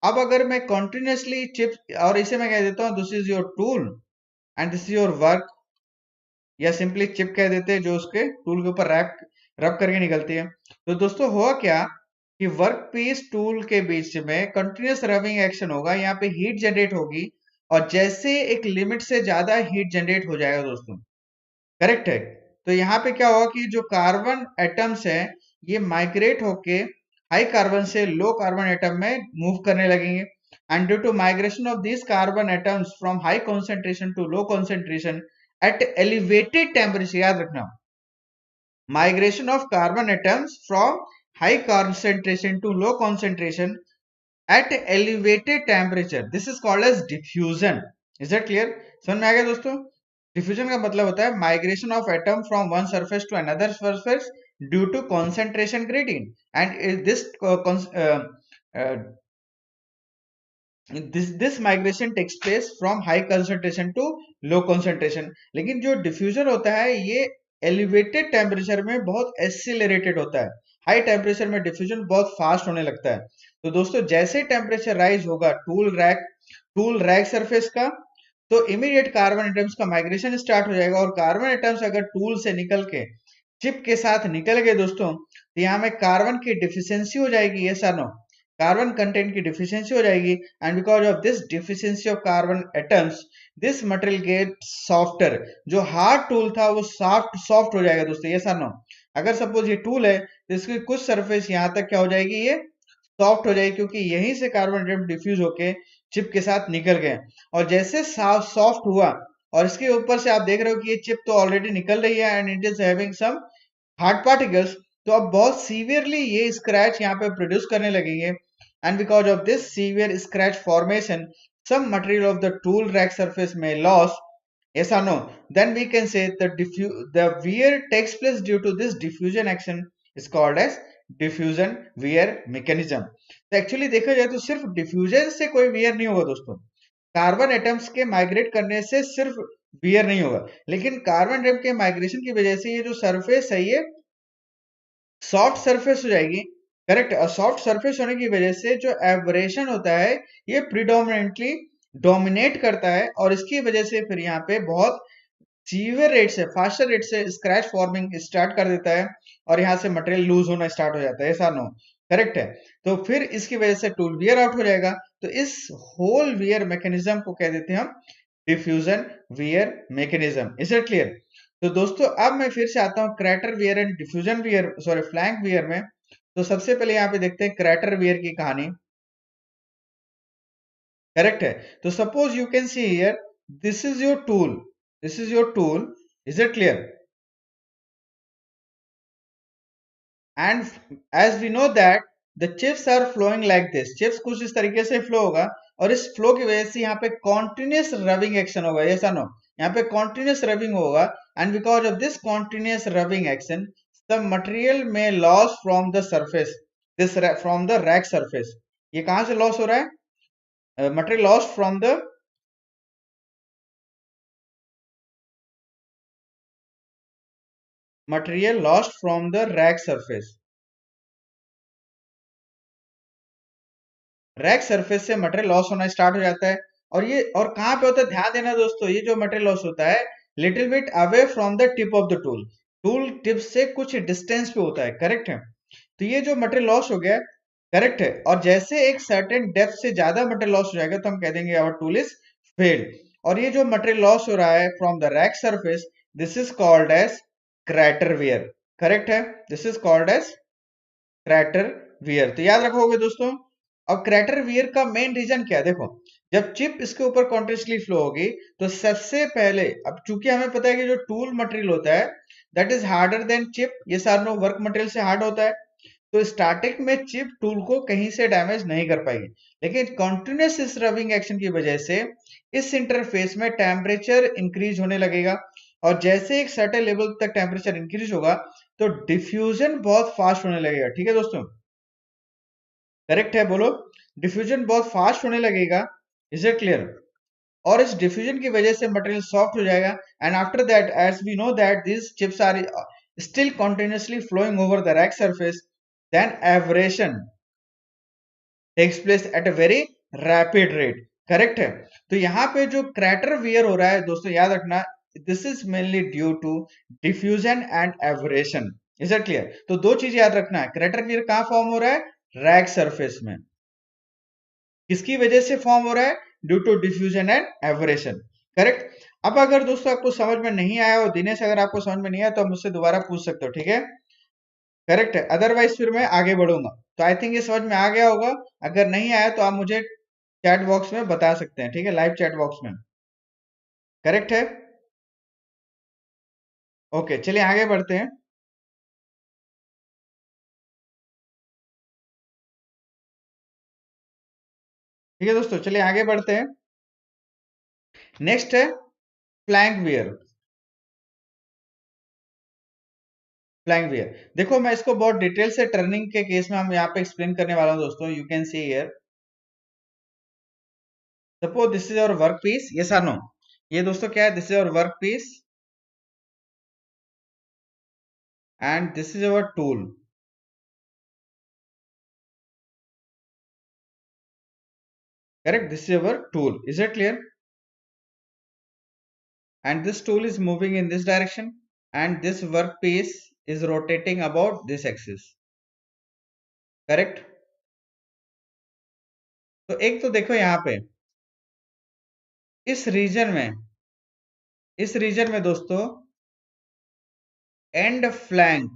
S1: अब अगर मैं कंटिन्यूसली चिप, और इसे मैं कह देता हूँ this is your tool and this is your work, या सिंपली चिप कह देते हैं जो उसके टूल के ऊपर रब करके निकलती है। तो दोस्तों हुआ क्या कि वर्क पीस टूल के बीच में कंटिन्यूस रबिंग एक्शन होगा, यहाँ पे हीट जनरेट होगी, और जैसे एक लिमिट से ज्यादा हीट जनरेट हो जाएगा दोस्तों, करेक्ट है। तो यहाँ पे क्या होगा कि जो कार्बन एटम्स है ये माइग्रेट होके हाई कार्बन से लो कार्बन एटम में मूव करने लगेंगे, and due to migration of this carbon atoms from high concentration to low concentration at elevated temperature, याद रखना, migration of carbon atoms from high concentration to low concentration at elevated temperature, this is called as diffusion. Is that clear? समझ में आ गया दोस्तों? Diffusion का मतलब होता है migration of atom from one surface to another surface due to concentration gradient, and this migration takes place from high concentration to low concentration. लेकिन जो डिफ्यूजन होता है ये एलिवेटेड टेम्परेचर में बहुत एक्सीलरेटेड होता है, हाई टेम्परेचर में डिफ्यूजन बहुत फास्ट होने लगता है। तो दोस्तों जैसे टेम्परेचर राइज होगा टूल रैक सरफेस का, तो इमीडिएट कार्बन एटम्स का माइग्रेशन स्टार्ट हो जाएगा, और कार्बन एटम्स अगर टूल से निकल के चिप के साथ निकल गए दोस्तों, तो यहाँ में कार्बन की डिफिशियंसी हो जाएगी, ये नो, कार्बन कंटेंट की डिफिशियंसी हो जाएगी, and because of this deficiency of carbon atoms this material get softer, जो हार्ड टूल था वो सॉफ्ट हो जाएगा दोस्तों, ये नो। अगर सपोज ये टूल है तो इसकी कुछ सरफेस यहाँ तक क्या हो जाएगी, ये सॉफ्ट हो जाएगी, क्योंकि यहीं से कार्बन एटम डिफ्यूज होके चिप के साथ निकल गए, और जैसे सॉफ्ट हुआ और इसके ऊपर से आप देख रहे हो कि ये चिप तो ऑलरेडी निकल रही है and it is having some hard particles, तो अब बहुत सीवियरली ये स्क्रैच यहाँ पे प्रोड्यूस करने लगेंगे, and because of this severe scratch formation some material of the tool rack surface may lose, yes or no, then we can say the wear takes place due to this diffusion action is called as diffusion wear mechanism। तो actually देखा जाए तो सिर्फ diffusion से कोई wear नहीं होगा दोस्तों, कार्बन एटम्स के माइग्रेट करने से सिर्फ वियर नहीं होगा, लेकिन कार्बन एटम के माइग्रेशन की वजह से ये जो सरफेस है ये सॉफ्ट सरफेस हो जाएगी, करेक्ट। और सॉफ्ट सरफेस होने की वजह से जो एब्रेशन होता है ये प्रीडोमिनेंटली डोमिनेट करता है, और इसकी वजह से फिर यहाँ पे बहुत सीवियर रेट से, फास्टर रेट से स्क्रैच फॉर्मिंग स्टार्ट कर देता है, और यहाँ से मटेरियल लूज होना स्टार्ट हो जाता है, ऐसा नो, करेक्ट है। तो फिर इसकी वजह से टूल वियर आउट हो जाएगा। तो इस होल वियर मैकेनिज्म को कह देते हैं हम diffusion wear mechanism. Is it clear? तो दोस्तों अब मैं फिर से आता हूं crater wear and diffusion wear, sorry flank wear में। तो सबसे पहले यहाँ पे देखते हैं क्रैटर वियर की कहानी। करेक्ट है। तो suppose you can see here, this is your tool, this is your tool. Is it clear? And as we know that the chips are flowing like this, chips कुछ इस तरीके से flow होगा, और इस फ्लो की वजह से यहाँ पे कॉन्टिन्यूस रबिंग एक्शन होगा। यस और नो? यहाँ पे कॉन्टिन्यूस रबिंग होगा, and because of this continuous rubbing action the material में loss from the surface, this from the rake surface. ये कहां से लॉस हो रहा है? Material loss from the material lost from the rake surface. Rake surface से material loss होना start हो जाता है। और ये और कहां पे होता है, ध्यान देना दोस्तों, ये जो मटेरियल लॉस होता है little bit away from the tip of the tool, tool tip से कुछ डिस्टेंस पे होता है। करेक्ट है? तो ये जो मटेरियल लॉस हो गया, करेक्ट है, और जैसे एक सर्टेन डेप्थ से ज्यादा मटेरियल लॉस हो जाएगा तो हम कह देंगे आवर टूल इज फेल्ड। और ये जो मटेरियल लॉस हो रहा है from the rake surface, this is called as crater wear. Correct है? This is called as crater wear. तो याद रखोगे दोस्तों। अब क्रैटर वियर का मेन रीजन क्या है? देखो, जब चिप इसके ऊपर कॉन्टिन्यूसली फ्लो होगी तो सबसे पहले, अब चूंकि हमें पता है कि जो टूल मटेरियल होता है that is harder than chip, ये सारा वर्क मटेरियल से हार्ड होता है, तो स्टार्टिंग में चिप टूल को कहीं से डैमेज नहीं कर पाएगी। लेकिन कॉन्टिन्यूस इस रबिंग एक्शन की वजह से इस इंटरफेस में टेम्परेचर इंक्रीज होने लगेगा, और जैसे एक सर्टेन लेवल तक टेम्परेचर इंक्रीज होगा तो डिफ्यूजन बहुत फास्ट होने लगेगा। ठीक है दोस्तों? करेक्ट है? बोलो। डिफ्यूजन बहुत फास्ट होने लगेगा। Is it clear? और इस डिफ्यूजन की वजह से मटेरियल सॉफ्ट हो जाएगा, and after that as we know that this chips are still continuously flowing over the rack surface, then abrasion takes place at a very rapid rate। Correct है? तो यहाँ पे जो क्रैटर वियर हो रहा है दोस्तों, याद रखना, this is mainly due to diffusion and abrasion. Is it clear? तो दो चीज याद रखना है, क्रैटर वियर कहाँ फॉर्म हो रहा है? रैक सरफेस में। किसकी वजह से फॉर्म हो रहा है? Due to diffusion and abrasion. Correct? अब अगर दोस्तों आपको समझ में नहीं आया, और दिनेश अगर आपको समझ में नहीं आया तो आप मुझसे दोबारा पूछ सकते हो। ठीक है? करेक्ट है? अदरवाइज फिर मैं आगे बढ़ूंगा। तो आई थिंक ये समझ में आ गया होगा। अगर नहीं आया तो आप मुझे चैट बॉक्स में बता सकते हैं। ठीक है? लाइव चैट बॉक्स में। करेक्ट है? ओके, चलिए आगे बढ़ते हैं। ठीक है दोस्तों, चलिए आगे बढ़ते हैं। नेक्स्ट है फ्लैंक वियर। फ्लैंक वियर, देखो मैं इसको बहुत डिटेल से टर्निंग के केस में हम यहाँ पे एक्सप्लेन करने वाला हूँ दोस्तों। You can see here, suppose this is your work piece. Yes और नो? ये दोस्तों क्या है? This is your work piece and this is your tool. Correct? This is your tool. Is it clear? And this tool is moving in this direction, and this workpiece is rotating about this axis। Correct? तो एक तो देखो यहाँ पे इस region में, इस region में दोस्तों and flank,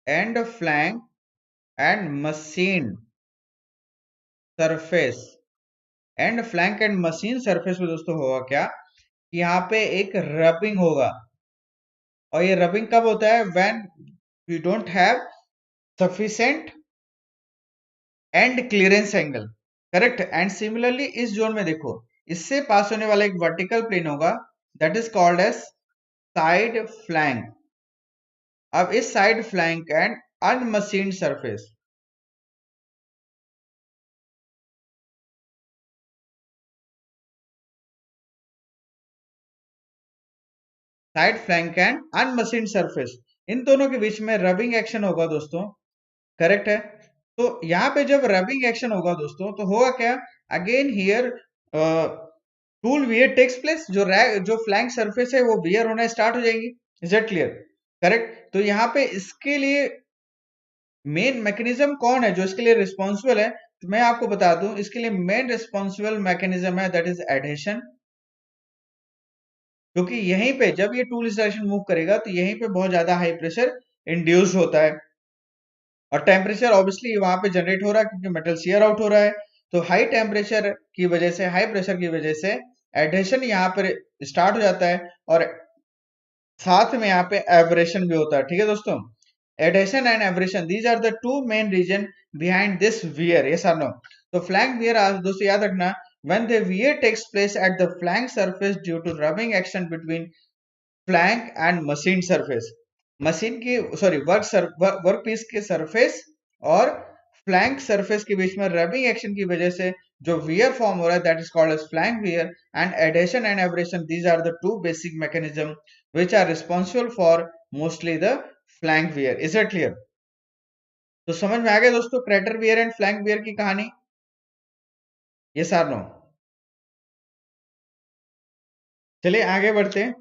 S1: and flank and machine surface, and flank and machine surface में दोस्तों होगा क्या? यहाँ पे एक रबिंग होगा, और ये रबिंग कब होता है? When we don't have sufficient and clearance angle. Correct? And similarly इस जोन में देखो, इससे पास होने वाला एक वर्टिकल प्लेन होगा, that is called as side flank. अब इस side flank and unmachined surface, side flank and unmachined surface, इन दोनों के बीच में रबिंग एक्शन होगा दोस्तों। करेक्ट है? तो यहाँ पे जब रबिंग एक्शन होगा दोस्तों तो होगा क्या? Again here tool wear takes place, जो फ्लैंक सरफेस है वो वियर होना स्टार्ट हो जाएंगी। इज इट क्लियर? करेक्ट? तो यहाँ पे इसके लिए मेन मैकेनिज्म कौन है जो इसके लिए रिस्पॉन्सिबल है? तो मैं आपको बता दूं, इसके लिए मेन रिस्पॉन्सिबल मैकेनिज्म है दैट इज एडहेशन। क्योंकि यहीं पे जब ये टूल इस डायरेक्शन मूव करेगा तो यहीं पे बहुत ज्यादा हाई प्रेशर इंड्यूस होता है और टेम्परेचर ऑब्वियसली वहां पे जनरेट हो रहा है क्योंकि मेटल शियर आउट हो रहा है। तो हाई टेम्परेचर की वजह से, हाई प्रेशर की वजह से एडहेशन यहाँ पर स्टार्ट हो जाता है और साथ में यहाँ पे एब्रेशन भी होता है। ठीक है दोस्तों, adhesion and abrasion, these are the two main reason behind this wear, yes और नो। तो फ्लैंक वियर दोस्तों याद रखना, when the wear takes place at the flank surface due to rubbing action between flank and machine surface, machine की sorry work piece के surface और flank surface के बीच में रबिंग एक्शन की वजह से जो वियर फॉर्म हो रहा है that is called as flank wear. And adhesion and abrasion, these are the two basic mechanism which are responsible for mostly the flank wear. Is it clear? तो समझ में आ गया दोस्तों crater wear and flank wear की कहानी, yes और no. चलिए आगे बढ़ते हैं।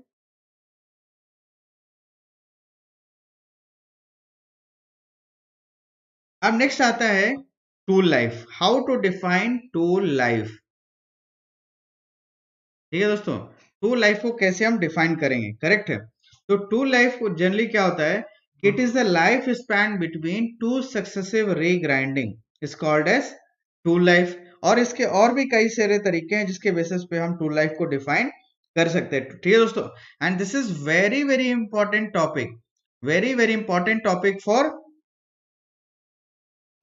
S1: अब नेक्स्ट आता है tool life, how to define tool life. ठीक है दोस्तों, टूल लाइफ को कैसे हम डिफाइन करेंगे, करेक्ट है। तो टूल लाइफ को जनरली क्या होता है, it is the life span between two successive regrinding is called as tool life. और इसके और भी कई सारे तरीके हैं जिसके बेसिस पे हम टूल लाइफ को डिफाइन कर सकते हैं। ठीक है दोस्तों, and this is very very important topic, very very important topic for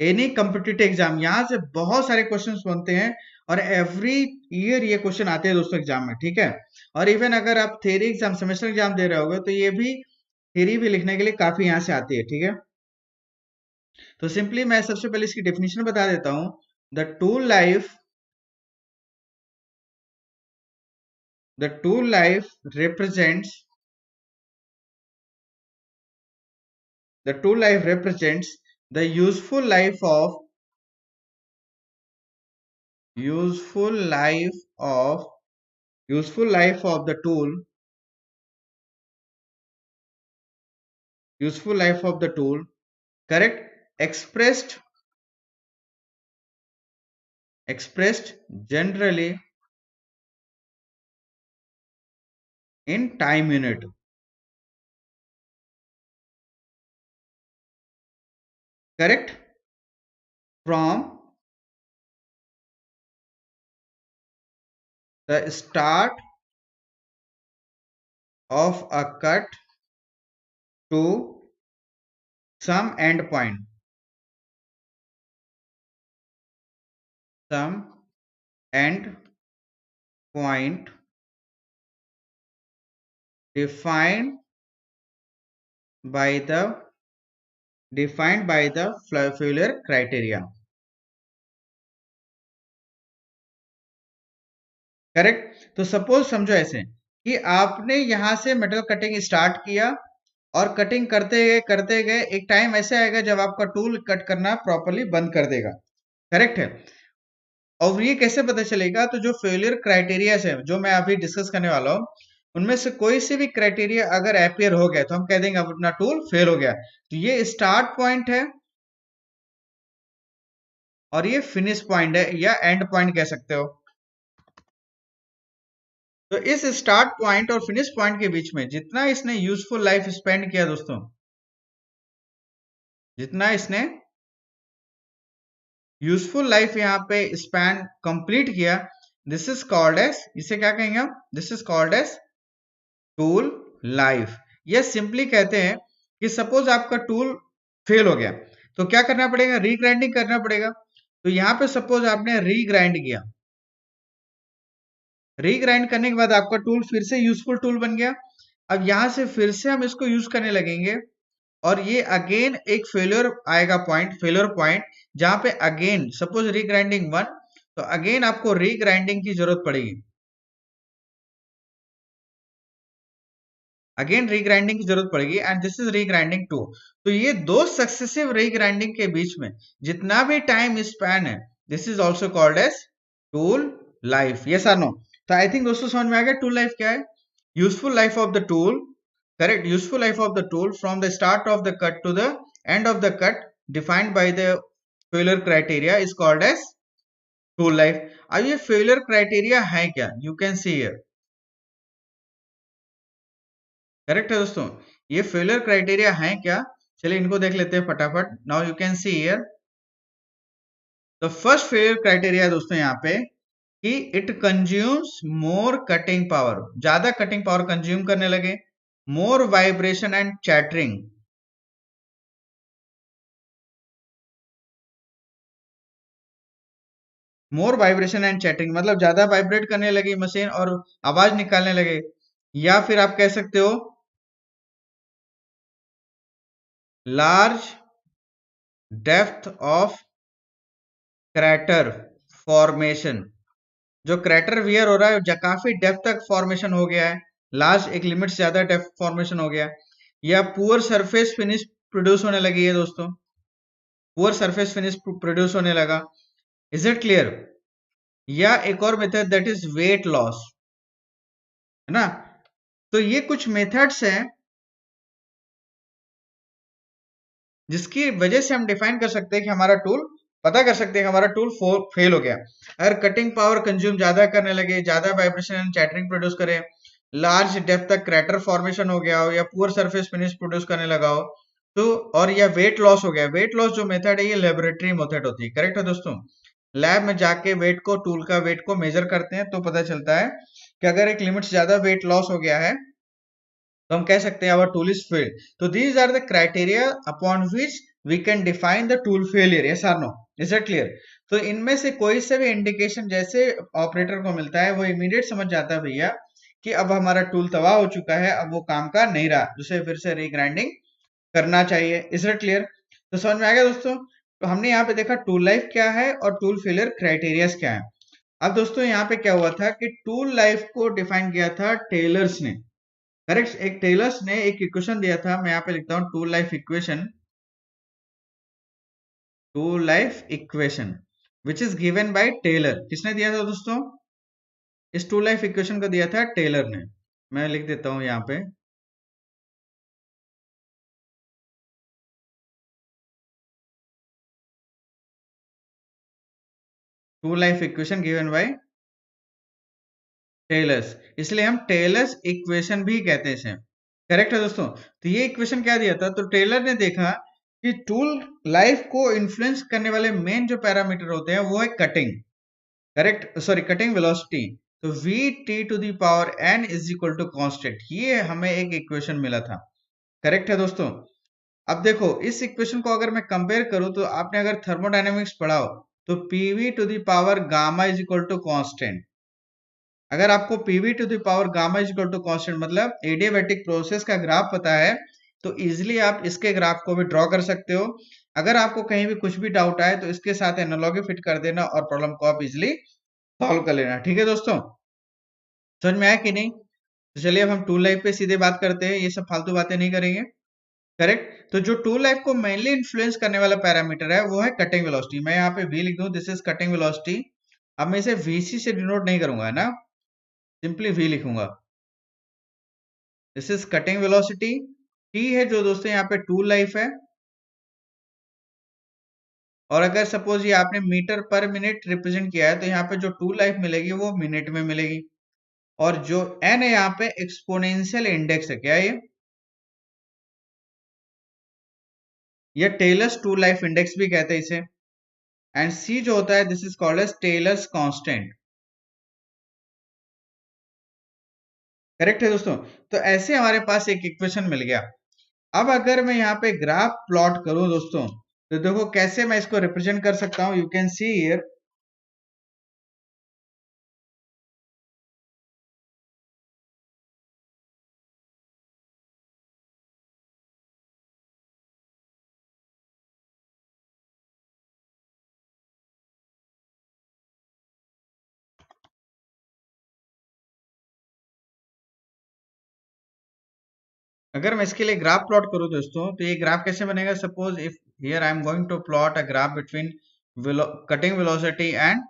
S1: any competitive exam. यहाँ से बहुत सारे क्वेश्चंस बनते हैं और एवरी ईयर ये क्वेश्चन आते हैं दोस्तों एग्जाम में। ठीक है, और इवन अगर आप थ्योरी एग्जाम, सेमेस्टर एग्जाम दे रहे होगे तो ये भी थ्योरी भी लिखने के लिए काफी यहाँ से आती है। ठीक है, तो सिंपली मैं सबसे पहले इसकी डेफिनेशन बता देता हूँ। The tool life represents the tool life represents the useful life of the tool, useful life of the tool, correct, expressed generally in time unit, correct, from the start of a cut to some end point, some end point defined by the Fuller criteria, correct. तो suppose समझो ऐसे कि आपने यहां से metal cutting start किया और cutting करते गए एक टाइम ऐसे आएगा जब आपका टूल कट करना प्रॉपरली बंद कर देगा, करेक्ट है। और ये कैसे पता चलेगा, तो जो फेलियर क्राइटेरिया है जो मैं अभी डिस्कस करने वाला हूँ उनमें से कोई से भी क्राइटेरिया अगर अपियर हो गया तो हम कह देंगे अपना टूल फेल हो गया। तो ये स्टार्ट पॉइंट है और ये फिनिश पॉइंट है या एंड पॉइंट कह सकते हो। तो इस स्टार्ट पॉइंट और फिनिश पॉइंट के बीच में जितना इसने यूजफुल लाइफ स्पेंड किया दोस्तों, जितना इसने यूजफुल लाइफ यहाँ पे स्पैन कंप्लीट किया, दिस इज कॉल्ड एज, इसे क्या कहेंगे हम, this is called as tool life. ये सिंपली कहते हैं कि सपोज आपका टूल फेल हो गया तो क्या करना पड़ेगा, रीग्राइंडिंग करना पड़ेगा। तो यहाँ पे सपोज आपने रीग्राइंड किया, रीग्राइंड करने के बाद आपका टूल फिर से यूजफुल टूल बन गया। अब यहां से फिर से हम इसको यूज करने लगेंगे और ये अगेन एक फेलियर आएगा पॉइंट, फेलियर पॉइंट जहां पे अगेन सपोज रीग्राइंडिंग 1, तो अगेन आपको रीग्राइंडिंग की जरूरत पड़ेगी, अगेन रीग्राइंडिंग की जरूरत पड़ेगी एंड दिस इज रीग्राइंडिंग 2। तो ये दो सक्सेसिव रीग्राइंडिंग के बीच में जितना भी टाइम स्पैन है, this is also called as tool life, yes और नो। तो आई थिंक दोस्तों समझ में आ गया टूल लाइफ क्या है। Useful life of the tool, correct, useful life of the tool from the start of the cut to the end of the cut defined by the failure criteria is called as tool life। अब ये failure criteria है क्या, you can see here, correct है दोस्तों। ये failure criteria है क्या, चलिए इनको देख लेते हैं फटाफट। Now you can see here the first failure criteria दोस्तों यहाँ पे कि it consumes more cutting power, ज्यादा कटिंग पावर कंज्यूम करने लगे, more vibration and chattering, more vibration and chattering मतलब ज्यादा वाइब्रेट करने लगी मशीन और आवाज निकालने लगे, या फिर आप कह सकते हो large depth of crater formation, जो क्रैटर वियर हो रहा है काफी डेप्थ तक फॉर्मेशन हो गया है, लार्ज एक लिमिट से ज्यादा डेप्थ फॉर्मेशन हो गया, या पुअर सरफेस फिनिश प्रोड्यूस होने लगी है दोस्तों, पुअर सरफेस फिनिश प्रोड्यूस होने लगा। Is it clear? या एक और method that is weight loss, है ना। तो ये कुछ मेथड्स हैं जिसकी वजह से हम डिफाइन कर सकते हैं कि हमारा टूल, पता कर सकते हैं कि हमारा टूल फेल हो गया। अगर कटिंग पावर कंज्यूम ज्यादा करने लगे, ज्यादा वाइब्रेशन एंड चैटरिंग प्रोड्यूस करे, लार्ज डेप्थ तक क्रैटर फॉर्मेशन हो गया हो, या पुअर सरफेस फिनिश प्रोड्यूस करने लगा हो, तो और या वेट लॉस हो गया। वेट लॉस जो मेथड है ये लेबोरेटरी मेथड होती है, करेक्ट है दोस्तों। लैब में जाके वेट को, टूल का वेट को मेजर करते हैं तो पता चलता है कि अगर एक लिमिट से ज्यादा वेट लॉस हो गया है तो हम कह सकते हैं आवर टूल इज फेल्ड। तो these are the criteria upon which we can define the tool failure, yes और नो, इज इट क्लियर? तो इनमें से कोई से भी इंडिकेशन जैसे ऑपरेटर को मिलता है वो इमीडिएट समझ जाता है भैया कि अब हमारा टूल तबाह हो चुका है, अब वो काम का नहीं रहा, उसे फिर से रीग्राइंडिंग करना चाहिए। Is it clear? तो समझ में आ गया दोस्तों। तो हमने यहाँ पे देखा टूल लाइफ क्या है और टूल फेलियर क्राइटेरियाज क्या है। अब दोस्तों यहाँ पे क्या हुआ था कि टूल लाइफ को डिफाइन किया था टेलर्स ने, करेक्ट। एक टेलर्स ने एक इक्वेशन दिया था, मैं यहाँ पे लिखता हूँ tool life equation, tool life equation which is given by Taylor. किसने दिया था दोस्तों? इस टूल लाइफ इक्वेशन को दिया था टेलर ने। मैं लिख देता हूँ यहाँ पे tool life equation given by Taylor's, इसलिए हम टेलर्स इक्वेशन भी कहते हैं इसे, करेक्ट है दोस्तों। तो ये इक्वेशन क्या दिया था, तो टेलर ने देखा कि टूल लाइफ को इन्फ्लुएंस करने वाले मेन जो पैरामीटर होते हैं वो है cutting, correct, sorry cutting velocity. तो V T to the power n is equal to constant, ये हमें एक इक्वेशन मिला था, करेक्ट है दोस्तों। अब देखो इस इक्वेशन को अगर मैं कंपेयर करूं तो आपने अगर थर्मोडायनेमिक्स पढ़ा हो तो PV to the power gamma is equal to constant. अगर आपको PV to the power gamma is equal to constant मतलब एडियाबैटिक प्रोसेस का ग्राफ पता है तो इजीली आप इसके ग्राफ को भी ड्रॉ कर सकते हो। अगर आपको कहीं भी कुछ भी डाउट आए तो इसके साथ एनालॉगी फिट कर देना और प्रॉब्लम को आप इजीली सॉल्व कर लेना, ठीक है दोस्तों। समझ में आया कि नहीं? तो चलिए अब हम टूल लाइफ पे सीधे बात करते हैं, ये सब फालतू बातें नहीं करेंगे, करेक्ट। तो जो टूल लाइफ को मेनली इन्फ्लुएंस करने वाला पैरामीटर है वो है कटिंग वेलोसिटी। मैं यहाँ पे वी लिख दूं, दिस इज कटिंग वेलोसिटी। अब मैं इसे वीसी से डिनोट नहीं करूंगा, है ना, सिंपली वी लिखूंगा। This is cutting velocity. T है जो दोस्तों यहाँ पे टूल लाइफ है, और अगर सपोज ये आपने मीटर पर मिनट रिप्रेजेंट किया है तो यहाँ पे जो टूल लाइफ मिलेगी वो मिनट में मिलेगी। और जो एन है यहाँ पे एक्सपोनेंशियल इंडेक्स है, क्या है ये टेलर्स टूल लाइफ इंडेक्स भी कहते हैं इसे। एंड सी जो होता है this is called as Taylor's constant, correct है दोस्तों। तो ऐसे हमारे पास एक इक्वेशन मिल गया। अब अगर मैं यहाँ पे ग्राफ प्लॉट करूं दोस्तों तो देखो कैसे मैं इसको रिप्रेजेंट कर सकता हूं। यू कैन सी हियर, अगर मैं इसके लिए ग्राफ प्लॉट करूं दोस्तों तो ये ग्राफ कैसे बनेगा। Suppose if here I am going to plot a graph between cutting velocity and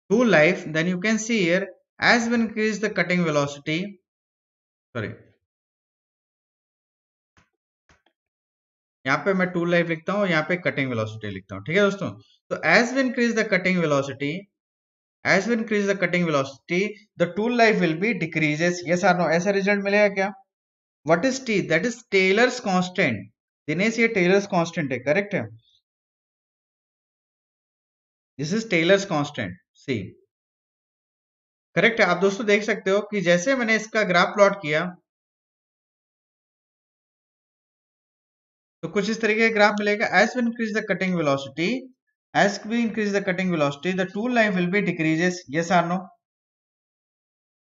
S1: tool life, then you can see here as we increase the cutting velocity, sorry, यहाँ पे मैं tool life लिखता हूँ, यहाँ पे cutting velocity लिखता हूँ, ठीक है दोस्तों। तो as we increase the cutting velocity, as we increase the cutting velocity the tool life will be decreases, yes or no, ऐसा रिजल्ट मिलेगा क्या? What is T? That is Taylor's constant. Dinesh ये टेलर्स कांस्टेंट है, correct है। This is Taylor's constant, C correct है। आप दोस्तों देख सकते हो कि जैसे मैंने इसका ग्राफ प्लॉट किया तो कुछ इस तरीके का ग्राफ मिलेगा। As we increase the cutting velocity, as we increase the cutting velocity the tool life will be decreases, yes or no,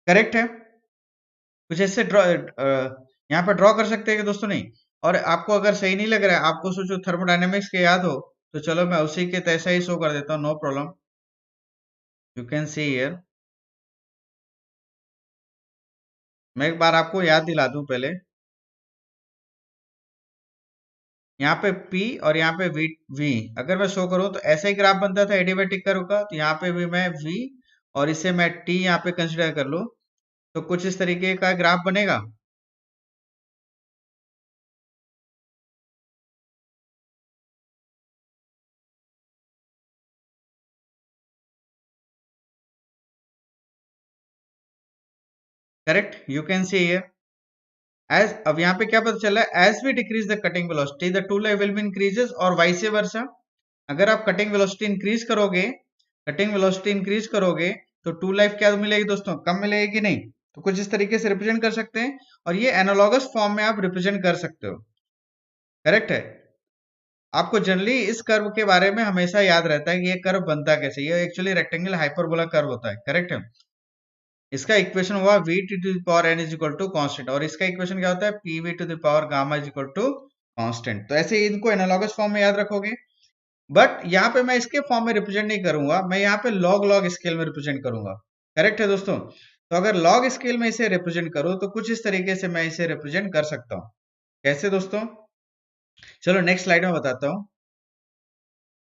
S1: correct है। कुछ ऐसे ड्रॉ यहाँ पर ड्रॉ कर सकते हैं कि दोस्तों? नहीं। और आपको अगर सही नहीं लग रहा है, आपको सोचो थर्मोडायनेमिक्स के याद हो, तो चलो मैं उसी के तैसा ही शो कर देता हूँ, no problem. You can see here, मैं एक बार आपको याद दिला दूं पहले। यहाँ पे P और यहाँ पे V अगर मैं शो करूं तो ऐसा ही ग्राफ बनता था एडियाबैटिक कर्व का। तो यहाँ पे भी मैं V और इसे मैं T यहाँ पे कंसिडर कर लूं तो कुछ इस तरीके का ग्राफ बनेगा। Correct, you can see here. As अब यहाँ पे क्या पता चला है? As we decrease the cutting velocity the tool life will be increases और वाइस वर्सा। अगर आप कटिंग वेलोसिटी इंक्रीज करोगे, कटिंग वेलोसिटी इंक्रीज करोगे तो टूल लाइफ क्या मिलेगी दोस्तों? कम मिलेगी कि नहीं? तो कुछ इस तरीके से रिप्रेजेंट कर सकते हैं और ये एनालॉगस फॉर्म में आप रिप्रेजेंट कर सकते हो, करेक्ट है। आपको जनरली इस कर्व के बारे में हमेशा याद रहता है कि ये कर्व बनता कैसे। ये एक्चुअली रेक्टेंगल हाइपरबोला कर्व होता है, करेक्ट है। इसका इक्वेशन हुआ v t to the power n is equal to constant और इसका इक्वेशन क्या होता है? pv to the power gamma is equal to constant. तो ऐसे ही इनको एनालॉगस फॉर्म में याद रखोगे। बट यहाँ पे मैं इसके फॉर्म में रिप्रेजेंट नहीं करूंगा, मैं यहाँ पे लॉग लॉग स्केल में रिप्रेजेंट करूंगा, करेक्ट है दोस्तों। तो अगर लॉग स्केल में इसे रिप्रेजेंट करूं तो कुछ इस तरीके से मैं इसे रिप्रेजेंट कर सकता हूं। कैसे दोस्तों? चलो नेक्स्ट स्लाइड में बताता हूं।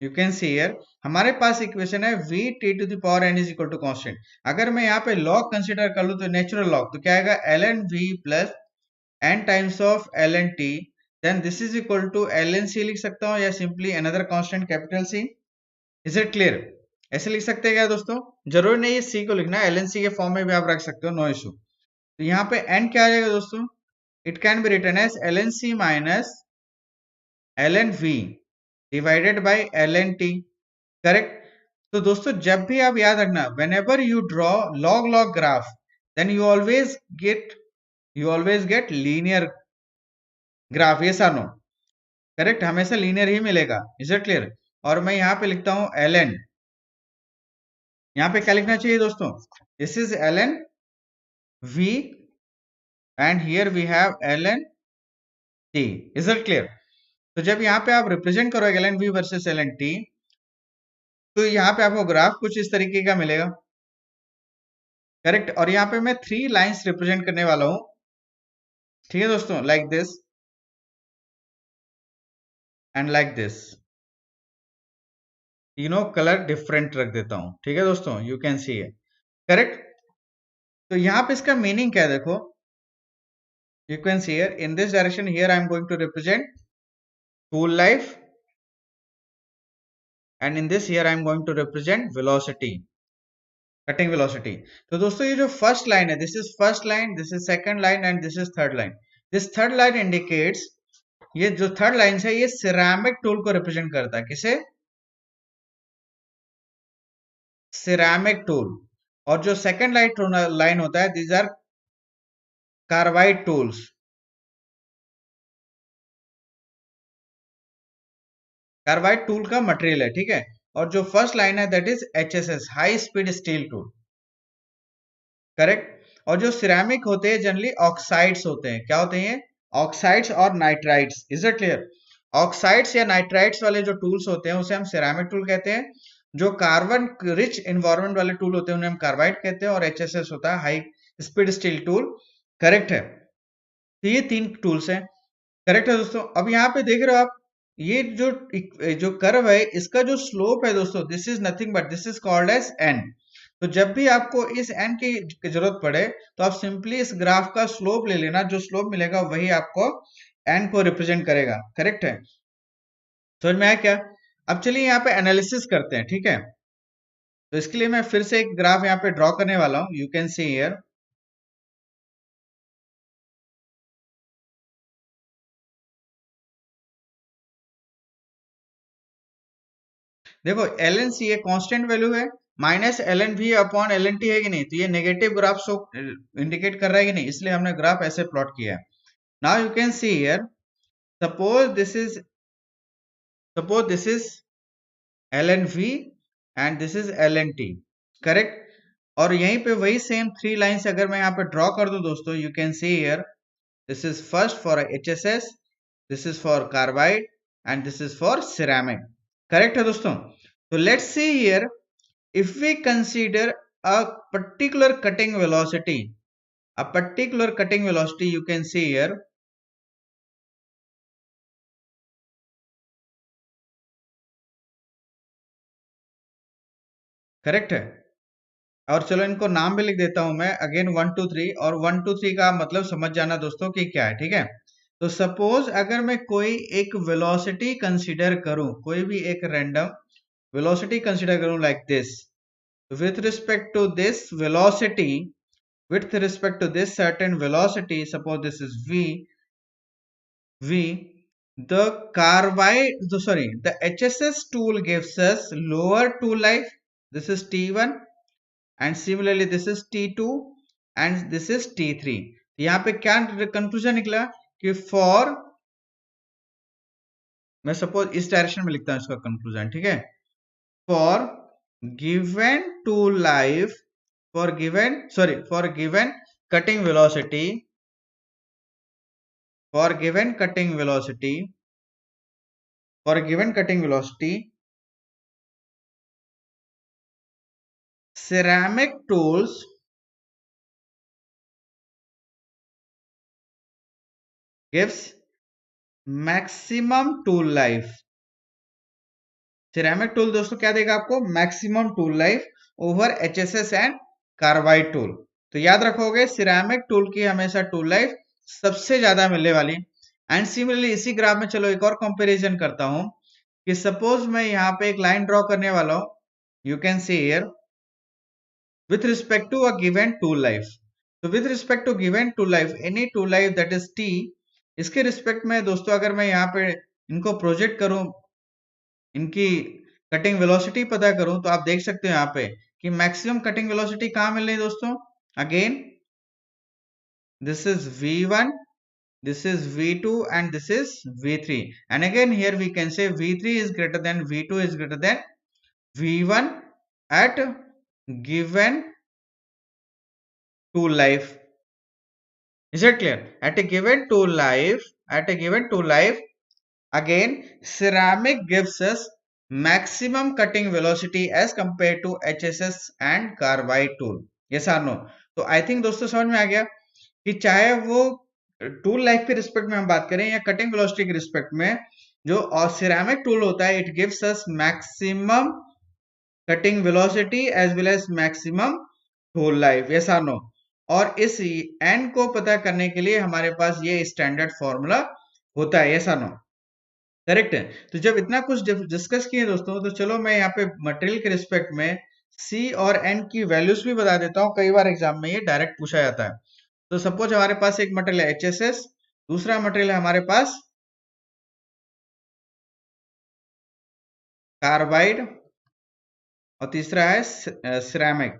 S1: यू कैन सी हियर, हमारे पास इक्वेशन है v t to the power n is equal to constant. अगर मैं यहाँ पे लॉग कंसीडर कर लूं तो नेचुरल लॉग तो क्या आएगा? ln v plus n times of ln t, then this is equal to ln c लिख सकता हूँ या simply another constant capital C। Is it clear? ऐसे लिख सकते हैं क्या दोस्तों? जरूरी नहीं है सी को लिखना है, ln c के फॉर्म में भी आप रख सकते हो, नो इशू। तो यहाँ पे n क्या आ जाएगा दोस्तों? It can be written as ln c minus ln v divided by ln t, correct. तो दोस्तों जब भी आप याद रखना, whenever you draw log log graph then you always get linear graph, ये नो, करेक्ट, हमेशा लीनियर ही मिलेगा। Is it clear? और मैं यहाँ पे लिखता हूँ ln, यहाँ पे क्या लिखना चाहिए दोस्तों? This is ln v and here we have ln t। Is it clear? तो जब यहाँ पे आप रिप्रेजेंट करोगे ln v versus ln t तो यहाँ पे आपको ग्राफ कुछ इस तरीके का मिलेगा, करेक्ट। और यहाँ पे मैं 3 लाइंस रिप्रेजेंट करने वाला हूं, ठीक है दोस्तों, like this and like this, तीनों कलर डिफरेंट रख देता हूं, ठीक है दोस्तों, यू कैन सी है, करेक्ट। तो यहाँ पे इसका मीनिंग क्या है देखो, you can see here in this direction here I am going to represent tool life and in this here I am going to represent velocity, cutting velocity. तो दोस्तों ये जो फर्स्ट लाइन है, this is first line, this is second line and this is third line. This third line indicates, ये जो third line है ये ceramic tool को रिप्रेजेंट करता है। किसे? Ceramic tool. और जो सेकंड लाइन होता है, these are carbide tools. Carbide tool का मटेरियल है, ठीक है। और जो फर्स्ट लाइन है that is HSS, high speed steel tool, correct. और जो सिरेमिक होते हैं जनरली ऑक्साइड्स होते हैं। क्या होते हैं? ऑक्साइड्स और nitrides. Is it clear? Oxides या नाइट्राइड्स वाले जो टूल्स होते हैं उसे हम सिरेमिक टूल कहते हैं। जो कार्बन रिच एनवायरमेंट वाले टूल होते हैं उन्हें हम कार्बाइड कहते हैं। और HSS होता है high speed steel tool, correct है। तो ये 3 टूल्स हैं, करेक्ट है दोस्तों। अब यहाँ पे देख रहे हो आप, ये जो कर्व है इसका जो स्लोप है दोस्तों, this is nothing but this is called as n। तो जब भी आपको इस n की जरूरत पड़े तो आप सिंपली इस ग्राफ का स्लोप ले लेना, जो स्लोप मिलेगा वही आपको n को रिप्रेजेंट करेगा, करेक्ट है। समझ में आया क्या? अब चलिए यहाँ पे एनालिसिस करते हैं, ठीक है। तो इसके लिए मैं फिर से एक ग्राफ यहाँ पे ड्रॉ करने वाला हूँ, यू कैन सी हियर। देखो एल एन सी ये कांस्टेंट वैल्यू है, minus L N V upon L N T है कि नहीं, तो ये नेगेटिव ग्राफ शो इंडिकेट कर रहा है कि नहीं, इसलिए हमने ग्राफ ऐसे प्लॉट किया है। Now you can see here, suppose this is L N V and this is L N T, correct. और यहीं पे वही सेम थ्री लाइंस अगर मैं यहाँ पे ड्रॉ कर दूं दोस्तों, you can see here, this is first for HSS, this is for carbide and this is for ceramic, correct है दोस्तों। तो let's see here, if we consider a particular cutting velocity, you can see here, correct है। और चलो इनको नाम भी लिख देता हूं मैं, अगेन 1 2 3, और 1 2 3 का मतलब समझ जाना दोस्तों कि क्या है, ठीक है। तो सपोज अगर मैं कोई एक वेलोसिटी कंसीडर करूं, कोई भी एक रैंडम वेलोसिटी कंसीडर करूं like this, with respect to this velocity, with respect to this certain velocity, suppose this is v, the carbide, the HSS tool gives us lower tool life, this is T1, and similarly this is T2 and this is T3। यहाँ पे क्या conclusion निकला कि for, मैं suppose इस डायरेक्शन में लिखता हूं इसका कंक्लूजन, ठीक है, for given tool life, for given cutting velocity, for given cutting velocity, for given cutting velocity, ceramic tools gives maximum tool life। Ceramic tool दोस्तों क्या देगा आपको, maximum tool life over HSS and carbide tool. तो याद रखोगे ceramic tool की हमेशा tool life सबसे ज्यादा मिलने वाली। एंड सिमिलरली इसी ग्राफ में चलो एक और कंपैरिजन करता हूं कि सपोज मैं यहाँ पे एक लाइन ड्रॉ करने वाला हूं, you can see here, with respect to a given tool life, तो with respect to given tool life, any tool life that is t, इसके रिस्पेक्ट में दोस्तों अगर मैं यहाँ पे इनको प्रोजेक्ट करूं, इनकी कटिंग वेलोसिटी पता करूं, तो आप देख सकते हो यहाँ पे कि मैक्सिमम कटिंग वेलोसिटी कहां मिल रही है दोस्तों, again this is v1, this is v2 and this is v3, and again here we can say v3 is greater than v2 is greater than v1 at given tool life। Is it clear? At a given tool life, again ceramic gives us maximum cutting velocity as compared to HSS and carbide tool। Yes or no? तो I think दोस्तों समझ में आ गया कि चाहे वो tool life के रिस्पेक्ट में हम बात करें या कटिंग वेलोसिटी के रिस्पेक्ट में, जो और सिरेमिक टूल होता है it gives us maximum cutting velocity as well as maximum tool life. Yes और नो? और इस एन को पता करने के लिए हमारे पास ये स्टैंडर्ड फॉर्मूला होता है। यस और नो? करेक्ट है। तो जब इतना कुछ डिस्कस किए दोस्तों, तो चलो मैं यहाँ पे मटेरियल के रिस्पेक्ट में सी और एन की वैल्यूज भी बता देता हूँ, कई बार एग्जाम में ये डायरेक्ट पूछा जाता है। तो सपोज हमारे पास एक मटेरियल है एचएसएस, दूसरा मटेरियल है हमारे पास कार्बाइड, और तीसरा है सिरेमिक।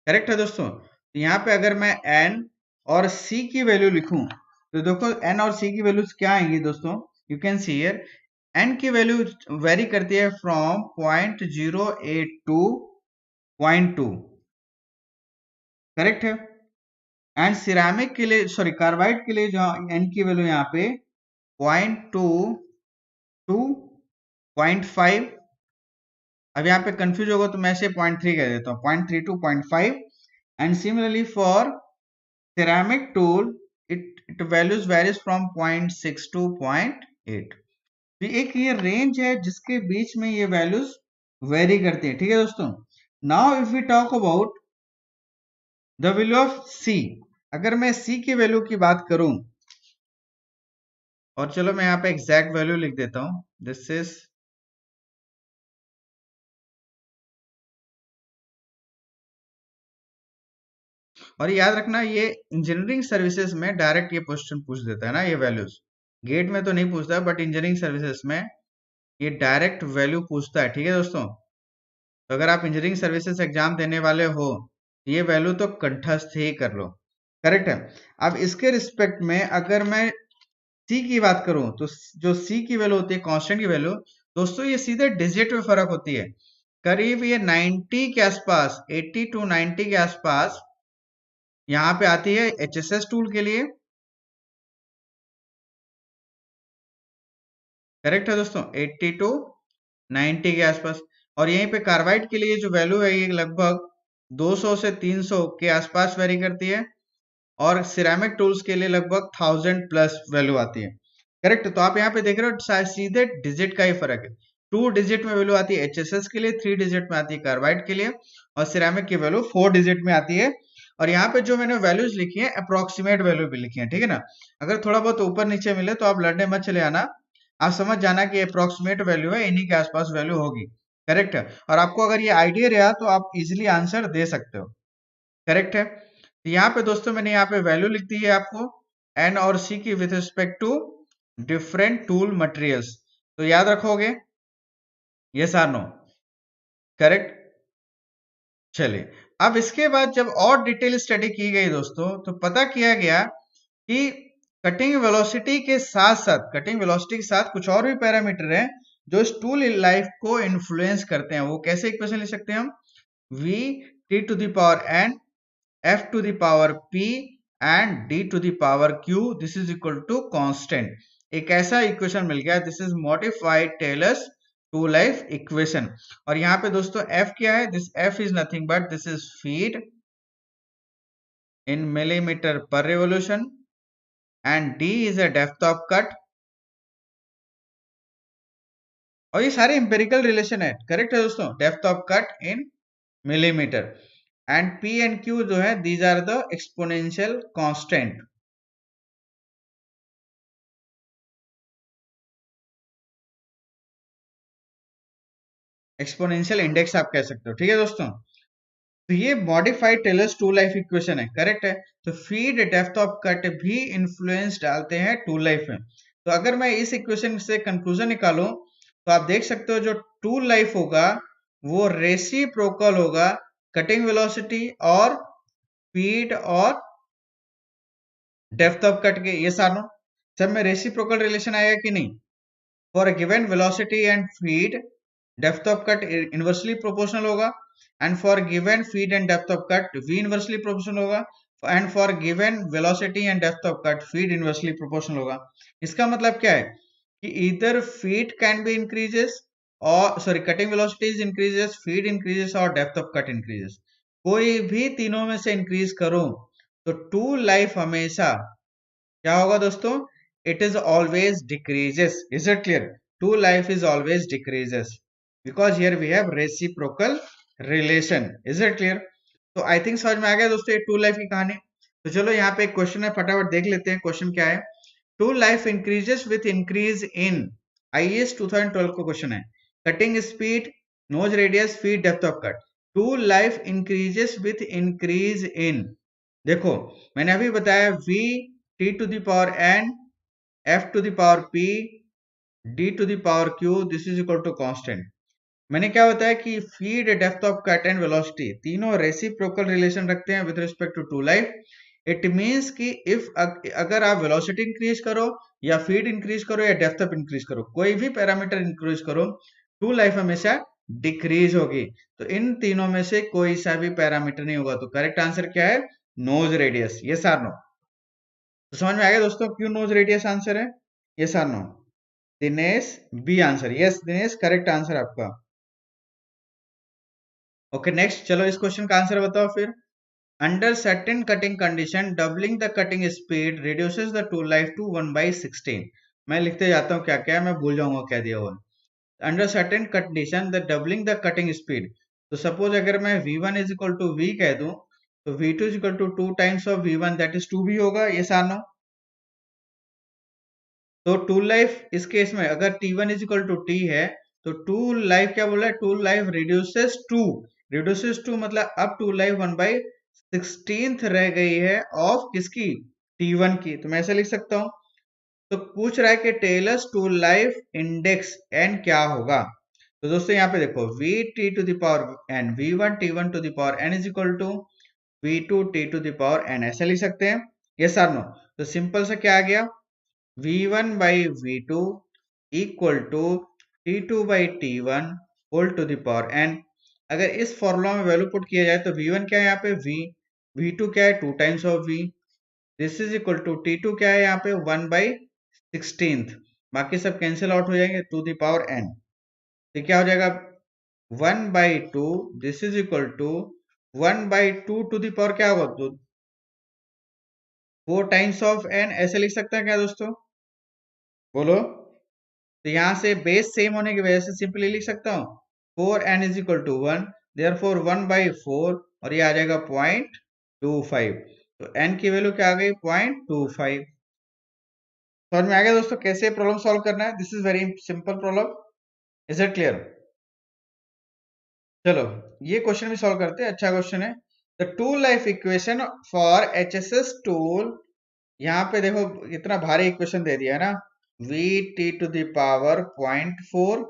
S1: करेक्ट है दोस्तों? तो यहाँ पे अगर मैं एन और सी की वैल्यू लिखूं, तो देखो एन और सी की वैल्यूज क्या आएंगी दोस्तों, you can see here, N की वैल्यू वेरी करती है फ्रॉम 0.08 टू 0.2, करेक्ट है। एंड सिरेमिक के लिए, सॉरी कार्बाइड के लिए जो एन की वैल्यू यहाँ पे 0.2 टू 0.5, अब यहाँ पे कंफ्यूज होगा तो मैं इसे 0.3 कह देता हूँ, 0.3 to 0.5। And similarly for ceramic tool it values varies from 0.6 to 0.8। तो एक ये रेंज है जिसके बीच में ये वैल्यूज वेरी करती है, ठीक है दोस्तों। Now if we talk about the value of C, अगर मैं सी की वैल्यू की बात करूं, और चलो मैं यहाँ पे एग्जैक्ट वैल्यू लिख देता हूं, दिस इज, और याद रखना ये इंजीनियरिंग सर्विसेज में डायरेक्ट ये क्वेश्चन पूछ देता है ना, ये वैल्यूज गेट में तो नहीं पूछता, बट इंजीनियरिंग सर्विसेज में ये डायरेक्ट वैल्यू पूछता है, ठीक है दोस्तों। तो अगर आप इंजीनियरिंग सर्विसेज एग्जाम देने वाले हो, ये वैल्यू तो कंठस्थ ही कर लो, करेक्ट है। अब इसके रिस्पेक्ट में अगर मैं सी की बात करूं, तो जो सी की वैल्यू होती है, कांस्टेंट की वैल्यू, दोस्तों ये सीधे डिजिट में फर्क होती है। करीब ये 90 के आसपास, 80 टू 90 के आसपास यहाँ पे आती है एचएसएस टूल के लिए, करेक्ट है दोस्तों, 80 टू 90 के आसपास। और यहीं पे कार्बाइड के लिए जो वैल्यू है ये लगभग 200 से 300 के आसपास वेरी करती है, और सिरेमिक टूल्स के लिए लगभग 1000 प्लस वैल्यू आती है, करेक्ट। तो आप यहाँ पे देख रहे हो सीधे डिजिट का ही फर्क है। 2 डिजिट में वैल्यू आती है एचएसएस के लिए, 3 डिजिट में आती है कार्बाइड के लिए, और सिरेमिक की वैल्यू 4 डिजिट में आती है। और यहाँ पे जो मैंने वैल्यूज लिखी है अप्रोक्सीमेट वैल्यू भी लिखी है, ठीक है ना। अगर थोड़ा बहुत ऊपर नीचे मिले तो आप लड़ने मत चले आना, आप समझ जाना कि अप्रोक्सीमेट वैल्यू है, इन्हीं के आसपास वैल्यू होगी, करेक्ट है। और आपको अगर ये आइडिया रहा तो आप इजिली आंसर दे सकते हो, करेक्ट है। तो यहाँ पे दोस्तों मैंने यहाँ पे वैल्यू लिख दी है आपको एन और सी की with respect to different tool materials, तो याद रखोगे, यस आर नो, करेक्ट। चलिए, अब इसके बाद जब और डिटेल स्टडी की गई दोस्तों, तो पता किया गया कि कटिंग वेलोसिटी के साथ साथ, कटिंग वेलोसिटी के साथ कुछ और भी पैरामीटर हैं जो इस टूल लाइफ को इन्फ्लुएंस करते हैं। वो कैसे इक्वेशन लिख सकते हैं हम, v t to the power n f to the power p and d to the power q, this is equal to constant. एक ऐसा इक्वेशन मिल गया, this is modified Taylor's to life equation. और यहाँ पे दोस्तों f क्या है, this f is nothing but this is feed in millimeter per revolution, and d is a depth of cut। और ये सारे इंपेरिकल रिलेशन है, करेक्ट है दोस्तों, depth of cut in millimetre. And p and q जो है, these are the exponential constant, exponential index आप कह सकते हो, ठीक है दोस्तों। तो ये modified Taylor's to life equation है, करेक्ट है। तो फीड डेप्थ ऑफ कट भी इन्फ्लुएंस डालते हैं टू लाइफ में। तो अगर मैं इस इक्वेशन से कंक्लूजन निकालूं, तो आप देख सकते हो जो टू लाइफ होगा वो रेसिप्रोकल होगा कटिंग वेलोसिटी और फीड और डेप्थ ऑफ कट के, ये सारों सब में रेसिप्रोकल रिलेशन आएगा कि नहीं। For a given velocity and feed, depth of cut inversely proportional होगा, and for given feed and depth of cut v inversely proportional होगा, and for given velocity and depth of cut feed inversely proportional होगा। इसका मतलब क्या है कि इधर feed can be increases और sorry cutting velocities increases, feed increases और डेप्थ ऑफ कट इंक्रीजेस, कोई भी तीनों में से इंक्रीज करो तो टू लाइफ हमेशा क्या होगा दोस्तों, it is always decreases. Is it clear, tool life is always decreases because here we have reciprocal relation. Is it clear. तो आई थिंक समझ में आ गया दोस्तों ये टू लाइफ की कहानी। तो चलो यहाँ पे एक क्वेश्चन है, फटाफट देख लेते हैं क्वेश्चन क्या है। Tool life increases with increase in, IAS 2012 को क्वेश्चन है, cutting speed, nose radius, feed, depth of cut. Tool life increases with increase in, देखो मैंने अभी बताया v t to the power n f to the power p d to the power q, this is equal to constant. मैंने क्या बताया कि feed, depth of cut and velocity तीनों reciprocal relation रखते हैं with respect to tool life. It means कि if अगर आप वेलोसिटी इंक्रीज करो या फीड इंक्रीज करो या डेप्थ ऑफ इंक्रीज करो, कोई भी पैरामीटर इंक्रीज करो, टू लाइफ हमेशा डिक्रीज होगी। तो इन तीनों में से कोई सा भी पैरामीटर नहीं होगा। तो करेक्ट आंसर क्या है, nose radius. Yes or no. तो समझ में आ गया दोस्तों क्यों नोज रेडियस आंसर है। Yes or no, Dinesh B answer. Yes Dinesh, correct answer आपका। ओके नेक्स्ट, चलो इस क्वेश्चन का आंसर बताओ फिर। Under certain cutting condition doubling the cutting speed reduces the tool life to 1/16। मैं लिखते जाता हूँ क्या क्या है, मैं भूल जाऊंगा क्या दिया हुआ। Under certain condition the doubling the cutting speed, तो सपोज अगर मैं v1 is equal to v कह दूं, तो v2 is equal to 2 times of v1 that is 2 भी होगा। ये सानो, तो टूल लाइफ इस केस में अगर t1 is equal to t है, तो टूल लाइफ क्या बोला है, टूल लाइफ रिड्यूसेस टू मतलब अब टूल लाइफ 1/16 रह गई है ऑफ किसकी, t1 की। तो मैं ऐसे लिख सकता हूं, तो पूछ रहा है कि Taylor's to life index N क्या होगा। तो दोस्तों यहाँ पे देखो V T to the power N V one T one to the power N is equal to V two T to the power N, ऐसे लिख सकते हैं। यस और नो? तो सिंपल सा क्या आ गया, V one by V two equal to T two by T one whole to the power N. अगर इस फॉर्मूला में वैल्यू पुट किया जाए तो वी वन क्या है यहाँ पे वी टू क्या है 2 times of V, this is equal to T two क्या है यहाँ पे 1/16, बाकी सब कैंसिल आउट हो जाएंगे टू द पावर एन। तो क्या हो जाएगा 1/2, this is equal to 1/2 to the power क्या होगा तो 4 टाइम्स ऑफ एन, ऐसे लिख सकते हैं क्या दोस्तों, बोलो। तो यहाँ से बेस सेम होने की वजह से सिंपली लिख सकता हूँ 4n is equal to 1, therefore 1/4 और ये आ जाएगा 0.25। तो n की वैल्यू क्या आ गई 0.25। समझ में आ गया दोस्तों कैसे प्रॉब्लम सॉल्व करना है? This is very simple problem. Is it clear? चलो ये क्वेश्चन भी सॉल्व करते हैं, अच्छा क्वेश्चन है। The tool life equation for HSS tool, यहाँ पे देखो इतना भारी इक्वेशन दे दिया है ना, वी टी टू दावर 0.4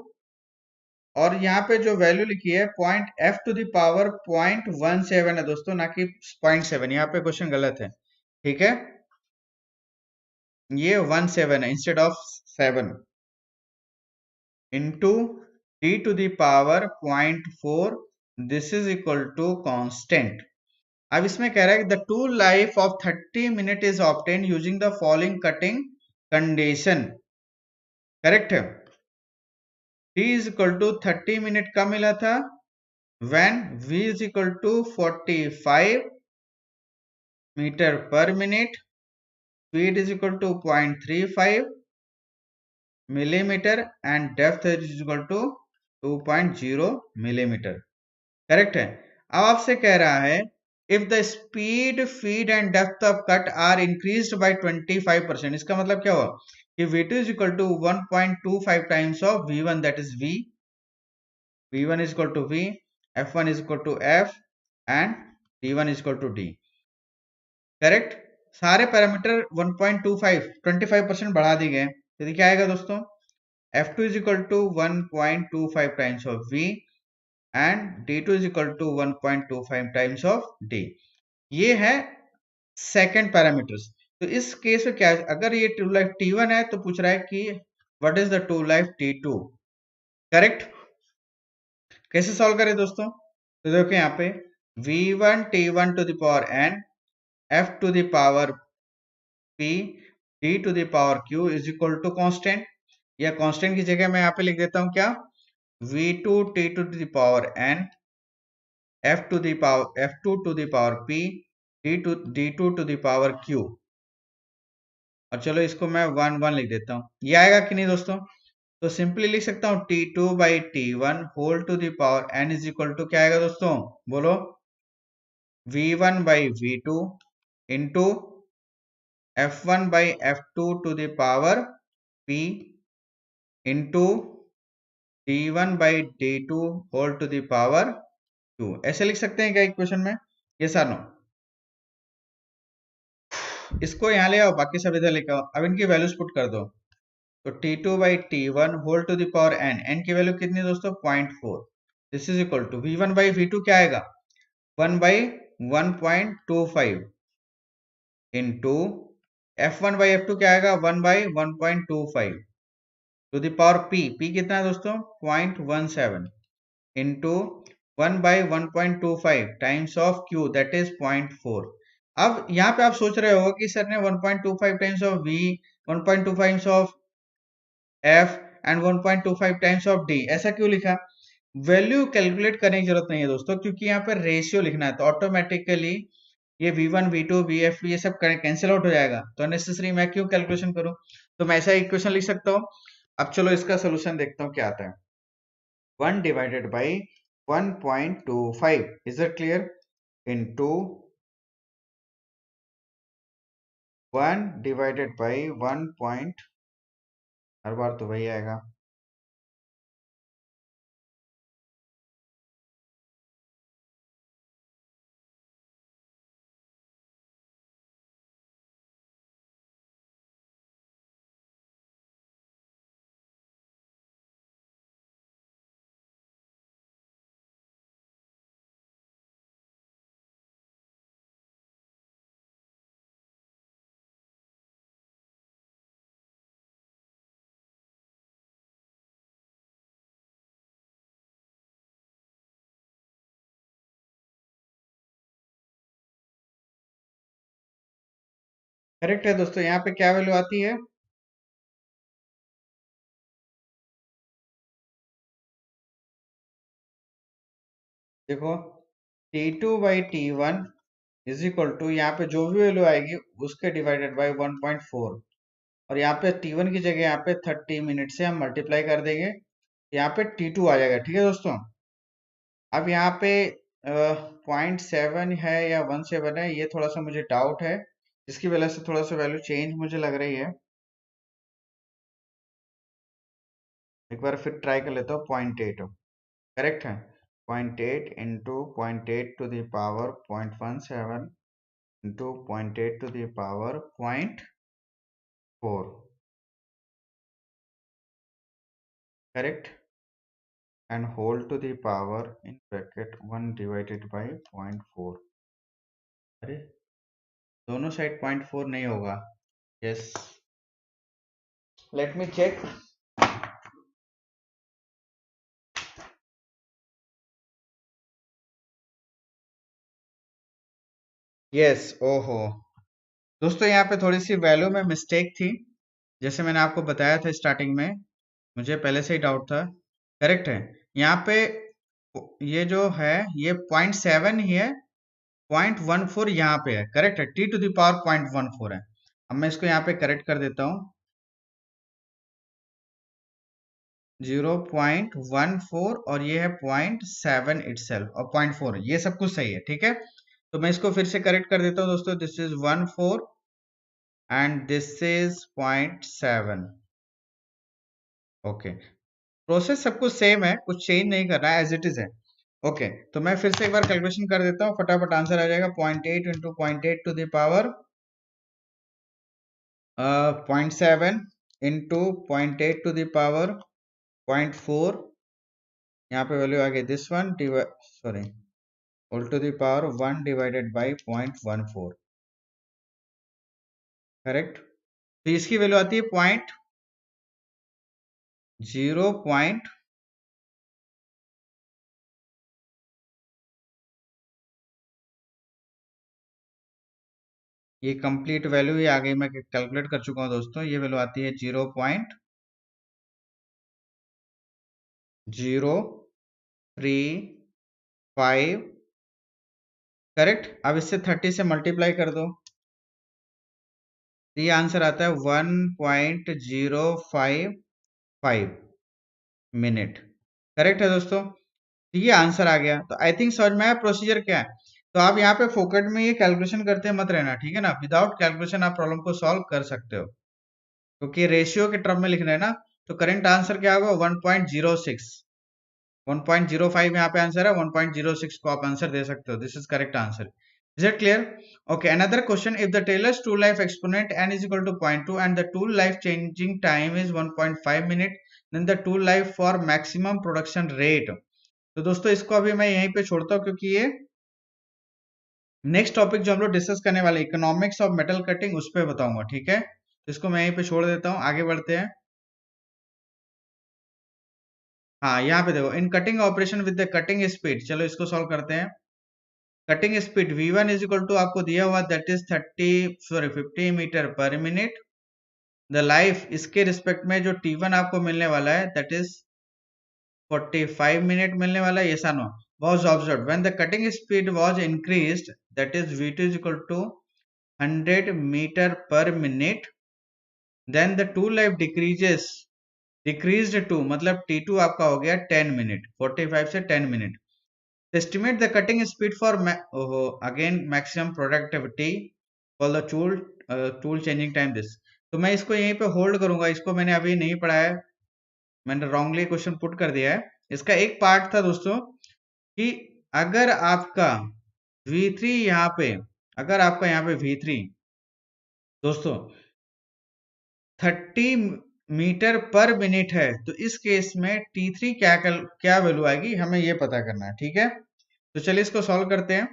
S1: और यहाँ पे जो वैल्यू लिखी है पॉइंट एफ टू दावर 0.17 है दोस्तों, ना कि 0.7। यहाँ पे क्वेश्चन गलत है, ठीक है, ये 17 है instead of 7 into T to the power 0.4, this is equal to constant. अब इसमें कह रहा है कि the tool life of 30 minute is obtain using the following cutting condition, correct है। t is equal to 30 minute का मिला था when v is equal to 45 metre per minute, speed is equal to 0.35 millimeter and depth is equal to 2.0 millimeter, correct है। अब आपसे कह रहा है if the speed, feed and depth of cut are increased by 25%, इसका मतलब क्या हुआ कि v2 is equal to 1.25 times of v1, that is v1 is equal to v, f1 is equal to f and d1 is equal to d, correct. सारे parameter 1.25 25% बढ़ा दिए गए, तो क्या आएगा दोस्तों, f2 is equal to 1.25 times of v and d2 is equal to 1.25 times of d। ये है सेकंड पैरामीटर्स। तो इस केस में क्या है, अगर ये टू लाइफ t1 है तो पूछ रहा है कि what is the tool life t2, correct. कैसे सॉल्व करें दोस्तों, तो देखो यहाँ पे v1 t1 to the power n, f to the power p, d to the power q is equal to constant, या कांस्टेंट की जगह मैं यहाँ पे लिख देता हूँ क्या, v2 t to the power n, f2 to the power p, d2 to the power q। और चलो इसको मैं 1 लिख देता हूँ, ये आएगा कि नहीं दोस्तों। तो सिंपली लिख सकता हूँ t2/t1 whole to the power n is equal to क्या आएगा दोस्तों, बोलो, v1/v2 into f1/f2 to the power p into d1/d2 whole to the power 2, ऐसे लिख सकते हैं क्या इक्वेशन में, ये सर नो? इसको यहाँ ले आओ, बाकी सब इधर लेकर आओ, अब इनकी वैल्यूज पुट कर दो। तो t2/t1 whole to the power n की वैल्यू कितनी दोस्तों 0.4, this is equal to v1/v2 क्या आएगा 1/1.25 इंटू f1/f2 क्या आएगा 1/1.25 टू द पावर p कितना है दोस्तों 0.17 into 1/1.25 times of q that is 0.4। अब यहाँ पे आप सोच रहे हो कि सर ने 1.25 times of v, 1.25 times of f and 1.25 times of d, ऐसा क्यों लिखा। वैल्यू कैलकुलेट करने की जरूरत नहीं है दोस्तों, क्योंकि यहाँ पर रेशियो लिखना है, तो ऑटोमेटिकली ये v1 v2 vf ये सब कैंसिल आउट हो जाएगा, तो अननेसेसरी मैं क्यों कैलकुलेशन करूं। तो मैं ऐसा इक्वेशन लिख सकता हूं। अब चलो इसका सोल्यूशन देखता हूं क्या आता है, 1 divided by 1.25, is it clear, into 1 divided by 1 point, हर बार तो वही आएगा, करेक्ट है दोस्तों। यहाँ पे क्या वैल्यू आती है? देखो T2/T1 इज इक्वल टू, यहाँ पे जो भी वैल्यू आएगी उसके डिवाइडेड बाय 1.4, और यहाँ पे T1 की जगह यहाँ पे 30 मिनट से हम मल्टीप्लाई कर देंगे, यहाँ पे T2 आ जाएगा। ठीक है दोस्तों। अब यहाँ पे 0.7 है या 1.7 है, ये थोड़ा सा मुझे डाउट है, जिसकी वजह से थोड़ा सा वैल्यू चेंज मुझे लग रही है। एक बार फिर ट्राई कर लेता हूँ। 0.8 करेक्ट है। 0.8 into 0.8 to the power 0.17 into 0.8 to the power 0.4, correct, and whole to the power in bracket 1 divided by 0.4। अरे दोनों साइड 0.4 नहीं होगा। Yes, let me check. Yes, ओहो दोस्तों, यहाँ पे थोड़ी सी वैल्यू में मिस्टेक थी, जैसे मैंने आपको बताया था स्टार्टिंग में, मुझे पहले से ही डाउट था। करेक्ट है। यहाँ पे ये जो है ये 0.7 ही है, 0.14 यहाँ पे है। करेक्ट है, टी टू द पावर 0.14 है। अब मैं इसको यहाँ पे करेक्ट कर देता हूँ, 0.14, और ये है 0.7 इटसेल्फ, और 0.4, ये सब कुछ सही है। ठीक है, तो मैं इसको फिर से करेक्ट कर देता हूँ दोस्तों। This is 1.4 and this is 0.7। Okay, process सब कुछ सेम है, कुछ चेंज नहीं करना है, एज इट इज है। ओके, तो मैं फिर से एक बार कैलकुलेशन कर देता हूँ, फटाफट आंसर आ जाएगा। 0.8 into 0.8 to the power 0.7 into 0.8 to the power 0.4, यहाँ पे वैल्यू आ गई this one, sorry, whole to the power 1 divided by 0.14, correct. तो इसकी वैल्यू आती है 0. ये कंप्लीट वैल्यू ही आ गई, मैं कैलकुलेट कर चुका हूँ दोस्तों। ये वैल्यू आती है 0.035, करेक्ट। अब इससे 30 से मल्टीप्लाई कर दो, तो ये आंसर आता है 1.055 मिनट। करेक्ट है दोस्तों, तो ये आंसर आ गया। तो आई थिंक समझ में आया प्रोसीजर क्या है। तो आप यहाँ पे फोकट में ये कैलकुलेशन करते मत रहना, ठीक है ना। विदाउट कैलकुलेशन आप प्रॉब्लम को सॉल्व कर सकते हो, क्योंकि रेशियो के टर्म में लिखना है ना। तो करेंट आंसर क्या होगा? 1.06, 1.05 यहाँ पे आंसर है, 1.06 को आप आंसर दे सकते हो। This is correct answer. Is it clear? Okay, another question. If the Taylor's tool life exponent n is equal to 0.2 and the tool life changing time is 1.5 minute, then the tool life for maximum production rate. तो दोस्तों इसको अभी मैं यहीं पे छोड़ता हूँ, क्योंकि ये नेक्स्ट टॉपिक जो हम लोग डिस्कस करने वाले इकोनॉमिक्स ऑफ मेटल कटिंग, उस पर बताऊंगा। ठीक है, तो इसको मैं यहीं पे छोड़ देता हूँ, आगे बढ़ते हैं। हाँ, यहाँ पे देखो, in cutting operation with the cutting speed, चलो इसको सॉल्व करते हैं। Cutting speed v1 is equal to आपको दिया हुआ, that is 50 meter per minute. The life इसके रिस्पेक्ट में जो t1 आपको मिलने वाला है, दैट इज 45 मिनट मिलने वाला है। yes or no? Was observed when the cutting speed was increased, that is v2 is equal to 100 meter per minute, then the tool life decreased to, मतलब t2 आपका हो गया 10 मिनट, 45 से 10 minute. Estimate the cutting speed for again maximum productivity for the tool changing time this। तो मैं इसको यहीं पे होल्ड करूंगा, इसको मैंने अभी नहीं पढ़ा है, मैंने रॉन्गली क्वेश्चन पुट कर दिया है। इसका एक पार्ट था दोस्तों कि अगर आपका V3 यहाँ पे, अगर आपका यहाँ पे V3 दोस्तों 30 मीटर पर मिनट है, तो इस केस में T3 क्या वैल्यू आएगी, हमें ये पता करना है। ठीक है, तो चलिए इसको सॉल्व करते हैं।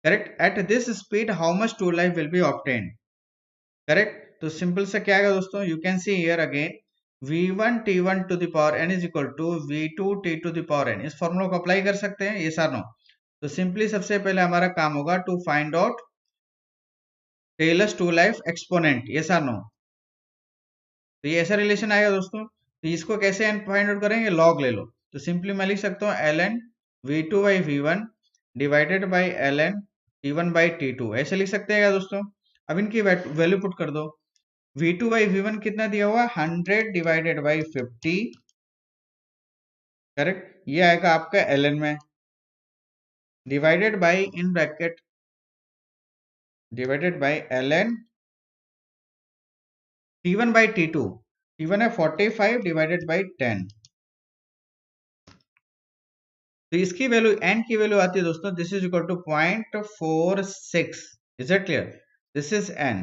S1: Correct, at this speed how much tool life will be obtained. Correct, तो सिंपल से क्या है दोस्तों, you can see here again v1 t1 to the power n is equal to v2 t to the power n। इस formula को apply कर सकते हैं, ये सार नो। तो सिंपली सबसे पहले हमारा काम होगा to find out Taylor's to life exponent, yes और नो। तो ये ऐसा रिलेशन आएगा दोस्तों। तो इसको कैसे फाइंड आउट करेंगे, लॉग ले लो। तो सिंपली मैं लिख सकता हूँ L N V two by V one divided by L N T one by T two, ऐसे लिख सकते हैं क्या दोस्तों। अब इनकी वैल्यू पुट कर दो। V two by V one कितना दिया हुआ, 100 डिवाइडेड बाई 50, करेक्ट। ये आएगा आपका एल एन में, divided by in bracket divided by L N T one by T two. T one है 45 डिवाइडेड बाई 10। तो इसकी वैल्यू n की वैल्यू आती है दोस्तों, this is equal to 0.46। Is it clear, this is n।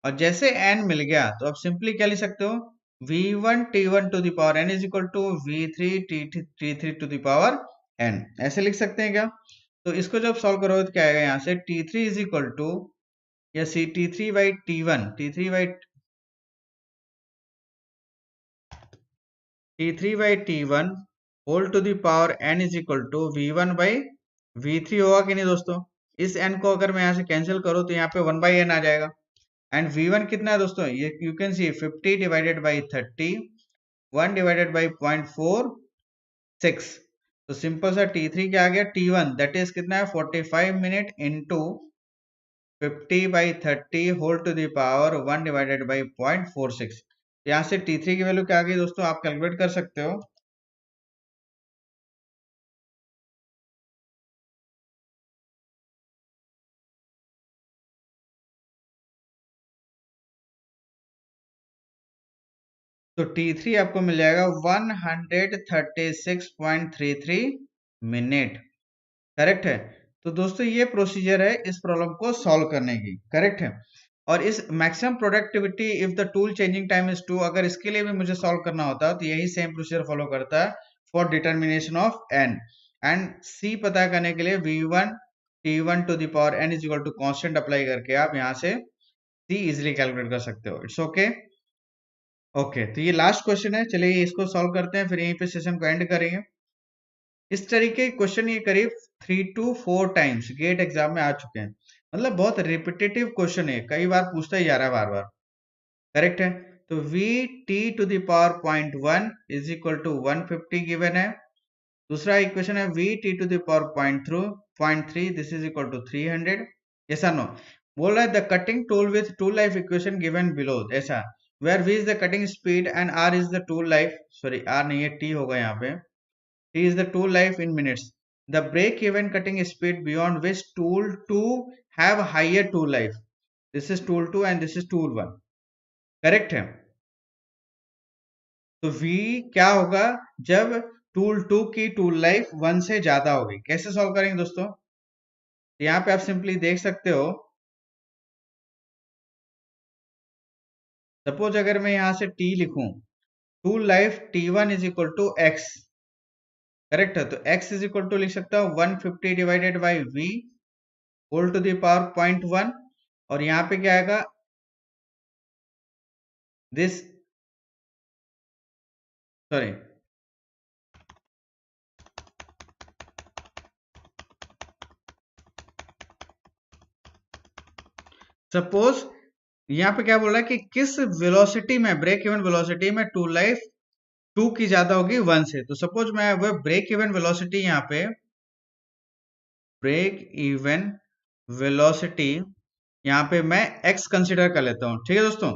S1: और जैसे n मिल गया तो अब सिंपली क्या लिख सकते हो, v1 t1 to the power n is equal to v3 t3 to the power n, ऐसे लिख सकते हैं क्या। तो इसको जब सॉल्व करोगे तो क्या आएगा, यहाँ से t3 इज इक्वल टू या see t3 by t1 t3 by t1 whole to the power n is equal to v1 by v3 होगा कि नहीं दोस्तों। इस n को अगर मैं यहाँ से कैंसिल करूँ तो यहाँ पे 1 बाई n आ जाएगा। एंड v1 कितना है दोस्तों, ये you can C 50 divided by 30, 1 divided by 0.46। तो सिंपल सा t3 क्या आ गया, t1 दैट इज कितना है 45 minute into 50 by 30 whole to the power 1 divided by 0.46। यहाँ से t3 की वैल्यू क्या आ गई दोस्तों, आप कैलकुलेट कर सकते हो। तो T3 आपको मिल जाएगा 136.33 मिनट, करेक्ट है। तो दोस्तों ये प्रोसीजर है इस प्रॉब्लम को सॉल्व करने की, करेक्ट है। और इस maximum productivity if the tool changing time is 2, अगर इसके लिए भी मुझे सॉल्व करना होता है तो यही सेम प्रोसीजर फॉलो करता है for determination of n। And c पता करने के लिए v1 t1 to the power n is equal to constant apply करके आप यहाँ से c इजिली कैलकुलेट कर सकते हो। It's okay. ओके, तो ये लास्ट क्वेश्चन है, चलिए इसको सॉल्व करते हैं, फिर यहीं पे सेशन को एंड करेंगे। इस तरीके के क्वेश्चन ये करीब 3 to 4 टाइम्स गेट एग्जाम में आ चुके हैं। मतलब बहुत रिपीटेटिव क्वेश्चन है, कई बार पूछता ही जा रहा है बार बार, करेक्ट है। तो V T to the power 0.1 is equal to 150 given है। दूसरा इक्वेशन है V T to the power 0.3 this is equal to 300। ऐसा नो बोल रहा है the cutting tool with tool life equation given below, ऐसा where V is the cutting speed and R is the tool life, sorry R नहीं है T होगा यहाँ पे, T is the tool life in minutes. The break even cutting speed beyond which tool to have higher tool life, this is tool 2 and this is tool 1, correct है। तो v क्या होगा जब टूल 2 की tool life 1 से ज्यादा होगी, कैसे सॉल्व करेंगे दोस्तों। तो यहाँ पे आप सिंपली देख सकते हो, सपोज अगर मैं यहाँ से t लिखूं, tool life t1 is equal to x, correct है। तो x इज इक्वल टू लिख सकता हूँ 150 divided by v whole to the power 0.1, और यहाँ पे क्या आएगा दिस, सॉरी सपोज यहाँ पे क्या बोल रहा है कि किस वेलोसिटी में, ब्रेक इवन वेलोसिटी में टूल लाइफ 2 की ज्यादा होगी 1 से। तो सपोज मैं वो ब्रेक इवन वेलोसिटी यहाँ पे, ब्रेक इवन वेलोसिटी यहाँ पे मैं x कंसिडर कर लेता हूँ, ठीक है दोस्तों।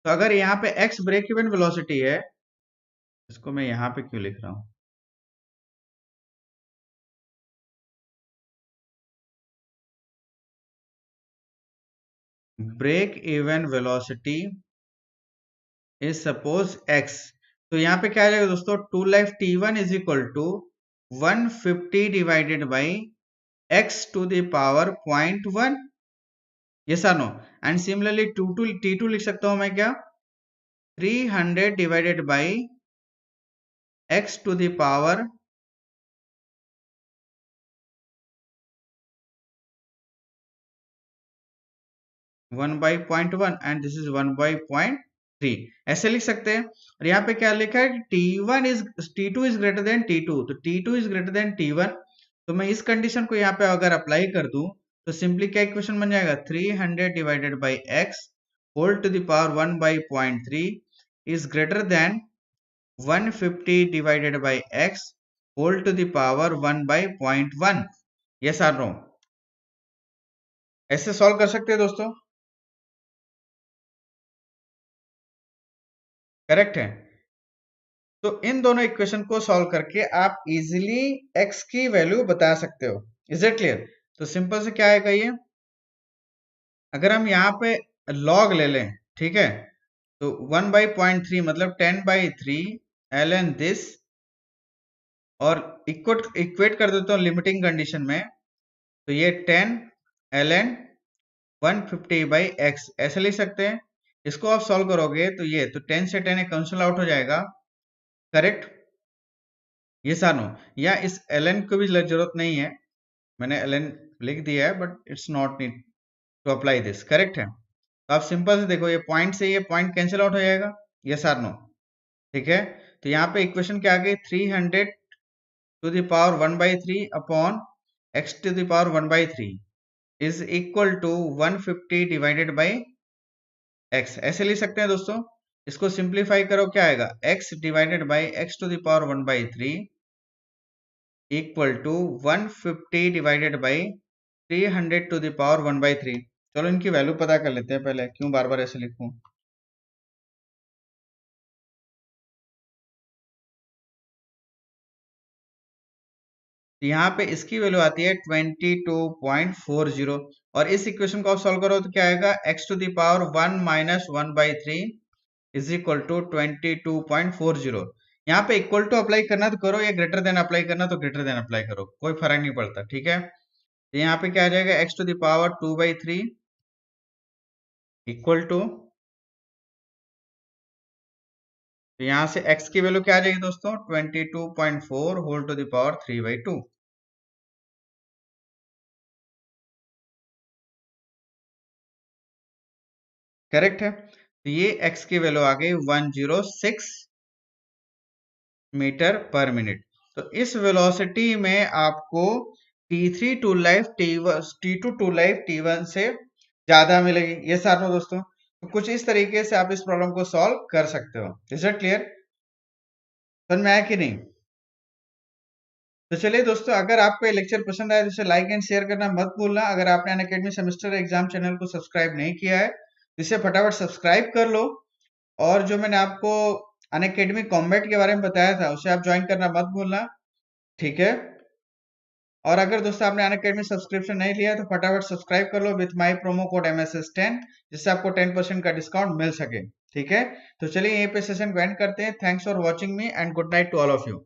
S1: तो अगर यहाँ पे x ब्रेक इवन वेलोसिटी है, इसको मैं यहाँ पे क्यों लिख रहा हूँ, break even velocity is suppose x। तो यहाँ पे क्या आ जाएगा दोस्तों, tool life t1 is equal to 150 divided by x to the power 0.1, yes और नो। एंड सिमिलरली t2 लिख सकता हूं मैं क्या, 300 divided by x to the power 1 by 0.1 and this is 1 by 0.3, ऐसे लिख सकते हैं। और यहाँ पे क्या लिखा है कि t2 is greater then t2, तो t2 is greater then t1। तो मैं इस कंडीशन को यहाँ पे अगर अप्लाई कर दूं तो सिंपली क्या इक्वेशन बन जाएगा, 300 divided by X whole to the power 1 by 0.3 is greater than 150 divided by X whole to the power 1 by 0.1। Yes or no? ऐसे सॉल्व कर सकते हैं दोस्तों, करेक्ट है। तो इन दोनों इक्वेशन को सॉल्व करके आप इजीली x की वैल्यू बता सकते हो। Is it clear? तो सिंपल से क्या आएगा ये, अगर हम यहाँ पे log ले लें, ठीक है, तो 1 बाई 0.3 मतलब 10 बाई 3 ln दिस, और इक्वेट कर देता हूँ लिमिटिंग कंडीशन में, तो ये 10 ln 150 बाई एक्स ऐसे लिख सकते हैं। इसको आप सॉल्व करोगे तो ये तो 10 से 10 कैंसिल आउट हो जाएगा, करेक्ट? ये सानो, या इस ln को भी जरूरत नहीं है, मैंने ln लिख दिया है, but it's not need to apply this, correct है। तो आप सिंपल से देखो, ये पॉइंट से ये पॉइंट कैंसिल आउट हो जाएगा, यस आर नो? ठीक है, तो यहाँ पे इक्वेशन क्या आ गई, 300 to the power 1 by 3 upon x to the power 1 by 3 is equal to 150 divided by x, ऐसे लिख सकते हैं दोस्तों। इसको सिंप्लीफाई करो, क्या आएगा, x divided by x to the power 1 by 3 equal to 150 divided by 300 to the power 1 by 3। चलो इनकी वैल्यू पता कर लेते हैं पहले, क्यों बार बार ऐसे लिखूं। यहाँ पे इसकी वैल्यू आती है 22.40, और इस इक्वेशन को आप सॉल्व करो तो क्या आएगा, x to the power 1 minus 1 by 3 is equal to 22.40। यहाँ पे इक्वल टू अप्लाई करना तो करो, या ग्रेटर देन अप्लाई करना तो ग्रेटर देन अप्लाई करो, कोई फर्क नहीं पड़ता, ठीक है। तो यहाँ पे क्या आ जाएगा, x to the power 2 by 3 equal to, तो यहाँ से x की वैल्यू क्या आ जाएगी दोस्तों, 22.4 whole to the power 3 by 2, correct है। तो ये x की वैल्यू आ गई 106 मीटर पर मिनट। तो इस वेलोसिटी में आपको t3 to life t2 to life t1 से ज्यादा मिलेगी, ये सारों दोस्तों। तो कुछ इस तरीके से आप इस प्रॉब्लम को सॉल्व कर सकते हो। Is it clear? समझ में आया कि नहीं? तो चलिए दोस्तों, अगर आपको ये लेक्चर पसंद आया तो इसे लाइक एंड शेयर करना मत भूलना। अगर आपने अनअकैडमी सेमेस्टर एग्जाम चैनल को सब्सक्राइब नहीं किया है तो इसे फटाफट सब्सक्राइब कर लो, और जो मैंने आपको अनअकैडमी कॉम्बैट के बारे में बताया था उसे आप ज्वाइन करना मत भूलना, ठीक है। और अगर दोस्तों आपने अनअकैडमी सब्सक्रिप्शन नहीं लिया तो फटाफट सब्सक्राइब कर लो with my promo code MSS10, जिससे आपको 10% का डिस्काउंट मिल सके, ठीक है। तो चलिए यहीं पे सेशन को एंड करते हैं। Thanks for watching me and good night to all of you.